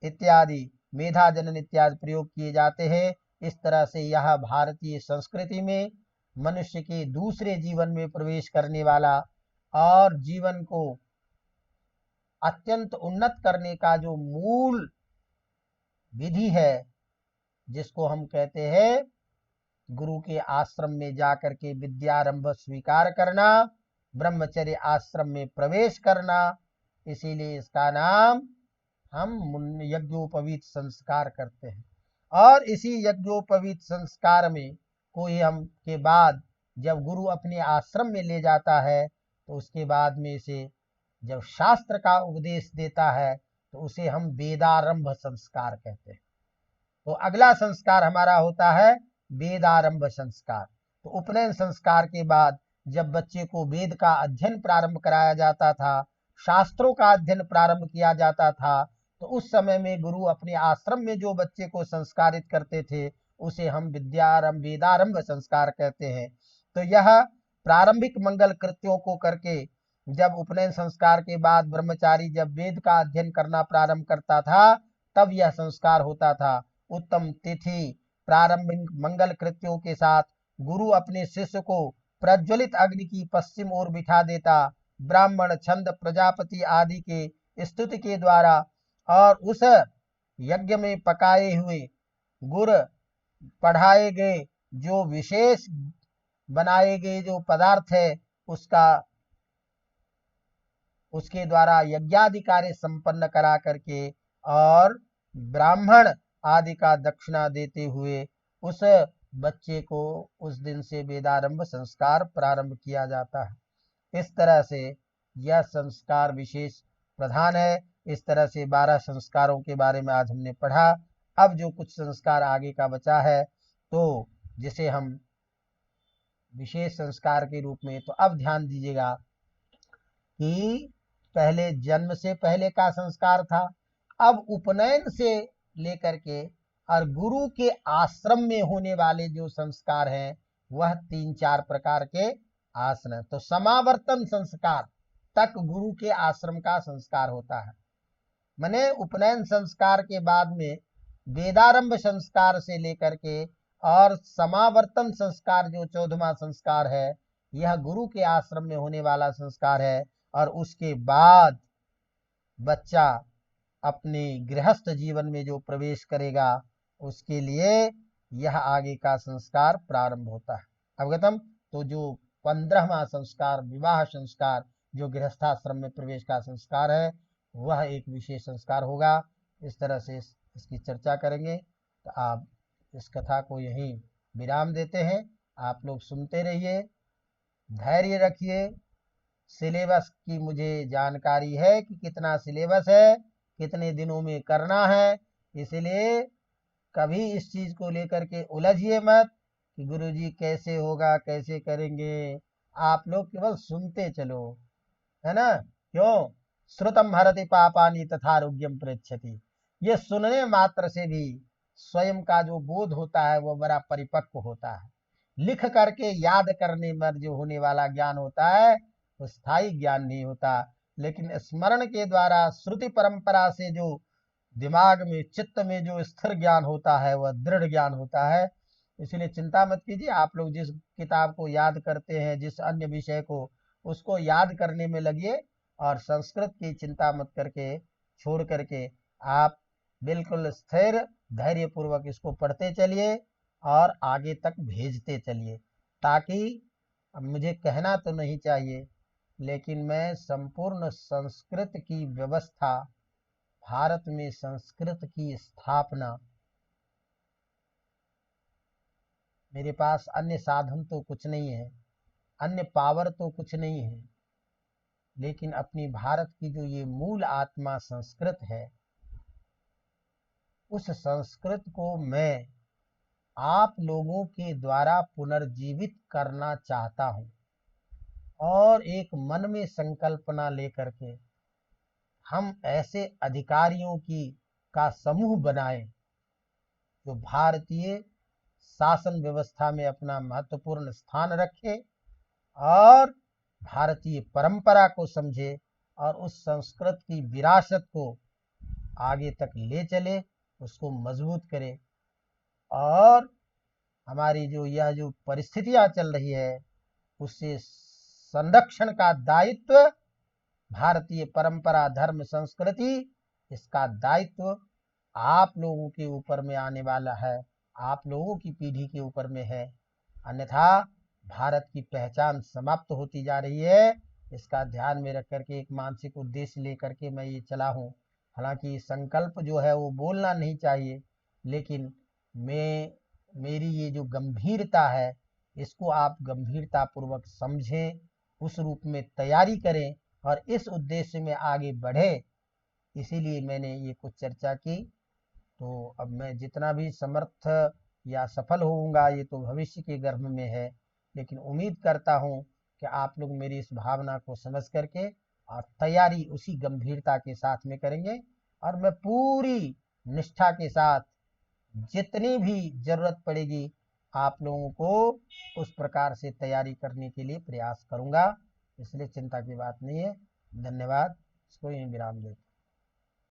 इत्यादि, मेधा जनन इत्यादि प्रयोग किए जाते हैं। इस तरह से यह भारतीय संस्कृति में मनुष्य के दूसरे जीवन में प्रवेश करने वाला और जीवन को अत्यंत उन्नत करने का जो मूल विधि है, जिसको हम कहते हैं गुरु के आश्रम में जाकर के विद्यारंभ स्वीकार करना, ब्रह्मचर्य आश्रम में प्रवेश करना, इसीलिए इसका नाम हम यज्ञोपवीत संस्कार करते हैं। और इसी यज्ञोपवीत संस्कार में कोई हम के बाद जब गुरु अपने आश्रम में ले जाता है तो उसके बाद में से जब शास्त्र का उपदेश देता है तो उसे हम वेदारंभ संस्कार कहते हैं। तो अगला संस्कार हमारा होता है वेदारंभ संस्कार। तो उपनयन संस्कार के बाद जब बच्चे को वेद का अध्ययन प्रारंभ कराया जाता था, शास्त्रों का अध्ययन प्रारंभ किया जाता था, तो उस समय में गुरु अपने आश्रम में जो बच्चे को संस्कारित करते थे उसे हम वेदारंभ संस्कार कहते हैं। तो यह प्रारंभिक मंगल कृत्यों को करके जब उपनयन संस्कार के बाद ब्रह्मचारी जब वेद का अध्ययन करना प्रारंभ करता था तब यह संस्कार होता था। उत्तम तिथि, प्रारंभिक मंगल कृत्यों के साथ गुरु अपने शिष्य को प्रज्वलित अग्नि की पश्चिम ओर बिठा देता, ब्राह्मण, छंद, प्रजापति आदि के स्तुति के द्वारा और उस यज्ञ में पकाए हुए गुर पढ़ाए गए जो विशेष बनाए गए जो पदार्थ है उसके द्वारा यज्ञादि कार्य संपन्न करा करके और ब्राह्मण आदि का दक्षिणा देते हुए उस बच्चे को उस दिन से वेदारंभ संस्कार प्रारंभ किया जाता है। इस तरह से यह संस्कार विशेष प्रधान है। इस तरह से 12 संस्कारों के बारे में आज हमने पढ़ा। अब जो कुछ संस्कार आगे का बचा है तो जिसे हम विशेष संस्कार के रूप में, तो अब ध्यान दीजिएगा कि पहले जन्म से पहले का संस्कार था, अब उपनयन से लेकर के और गुरु के आश्रम में होने वाले जो संस्कार हैं वह 3-4 प्रकार के आसन है। तो समावर्तन संस्कार तक गुरु के आश्रम का संस्कार होता है। माने उपनयन संस्कार के बाद में वेदारंभ संस्कार से लेकर के और समावर्तन संस्कार जो 14वां संस्कार है, यह गुरु के आश्रम में होने वाला संस्कार है। और उसके बाद बच्चा अपने गृहस्थ जीवन में जो प्रवेश करेगा उसके लिए यह आगे का संस्कार प्रारंभ होता है। अवगतम। तो जो 15वां संस्कार विवाह संस्कार जो गृहस्थाश्रम में प्रवेश का संस्कार है वह एक विशेष संस्कार होगा। इस तरह से इसकी चर्चा करेंगे। तो आप इस कथा को यहीं विराम देते हैं। आप लोग सुनते रहिए, धैर्य रखिए। सिलेबस की मुझे जानकारी है कि कितना सिलेबस है, कितने दिनों में करना है, इसलिए कभी इस चीज को लेकर के उलझिए मत कि गुरुजी कैसे होगा, कैसे करेंगे। आप लोग केवल सुनते चलो, है ना। क्यों? श्रुतम हरति पापानि तथारोग्यम पृच्छति। ये सुनने मात्र से भी स्वयं का जो बोध होता है वो बड़ा परिपक्व होता है। लिख करके याद करने में जो होने वाला ज्ञान होता है वो स्थायी ज्ञान नहीं होता, लेकिन स्मरण के द्वारा श्रुति परंपरा से जो दिमाग में चित्त में जो स्थिर ज्ञान होता है वह दृढ़ ज्ञान होता है। इसलिए चिंता मत कीजिए। आप लोग जिस किताब को याद करते हैं, जिस अन्य विषय को, उसको याद करने में लगिए और संस्कृत की चिंता मत करके छोड़ करके आप बिल्कुल स्थिर धैर्य पूर्वक इसको पढ़ते चलिए और आगे तक भेजते चलिए। ताकि अब मुझे कहना तो नहीं चाहिए, लेकिन मैं संपूर्ण संस्कृत की व्यवस्था, भारत में संस्कृत की स्थापना, मेरे पास अन्य साधन तो कुछ नहीं है, अन्य पावर तो कुछ नहीं है, लेकिन अपनी भारत की जो ये मूल आत्मा संस्कृत है, उस संस्कृत को मैं आप लोगों के द्वारा पुनर्जीवित करना चाहता हूं। और एक मन में संकल्पना लेकर के हम ऐसे अधिकारियों की का समूह बनाएं जो भारतीय शासन व्यवस्था में अपना महत्वपूर्ण स्थान रखे और भारतीय परंपरा को समझे और उस संस्कृत की विरासत को आगे तक ले चले, उसको मजबूत करे। और हमारी जो यह जो परिस्थितियां चल रही है उससे संरक्षण का दायित्व, भारतीय परंपरा धर्म संस्कृति, इसका दायित्व आप लोगों के ऊपर में आने वाला है, आप लोगों की पीढ़ी के ऊपर में है। अन्यथा भारत की पहचान समाप्त होती जा रही है। इसका ध्यान में रख करके एक मानसिक उद्देश्य लेकर के मैं ये चला हूँ। हालांकि संकल्प जो है वो बोलना नहीं चाहिए, लेकिन मेरी ये जो गंभीरता है इसको आप गंभीरता पूर्वक समझें, उस रूप में तैयारी करें और इस उद्देश्य में आगे बढ़े। इसीलिए मैंने ये कुछ चर्चा की। तो अब मैं जितना भी समर्थ या सफल होऊंगा ये तो भविष्य के गर्भ में है, लेकिन उम्मीद करता हूँ कि आप लोग मेरी इस भावना को समझ करके और तैयारी उसी गंभीरता के साथ में करेंगे। और मैं पूरी निष्ठा के साथ जितनी भी जरूरत पड़ेगी आप लोगों को उस प्रकार से तैयारी करने के लिए प्रयास करूंगा। इसलिए चिंता की बात नहीं है। धन्यवाद। इसको यहीं विराम देते हैं।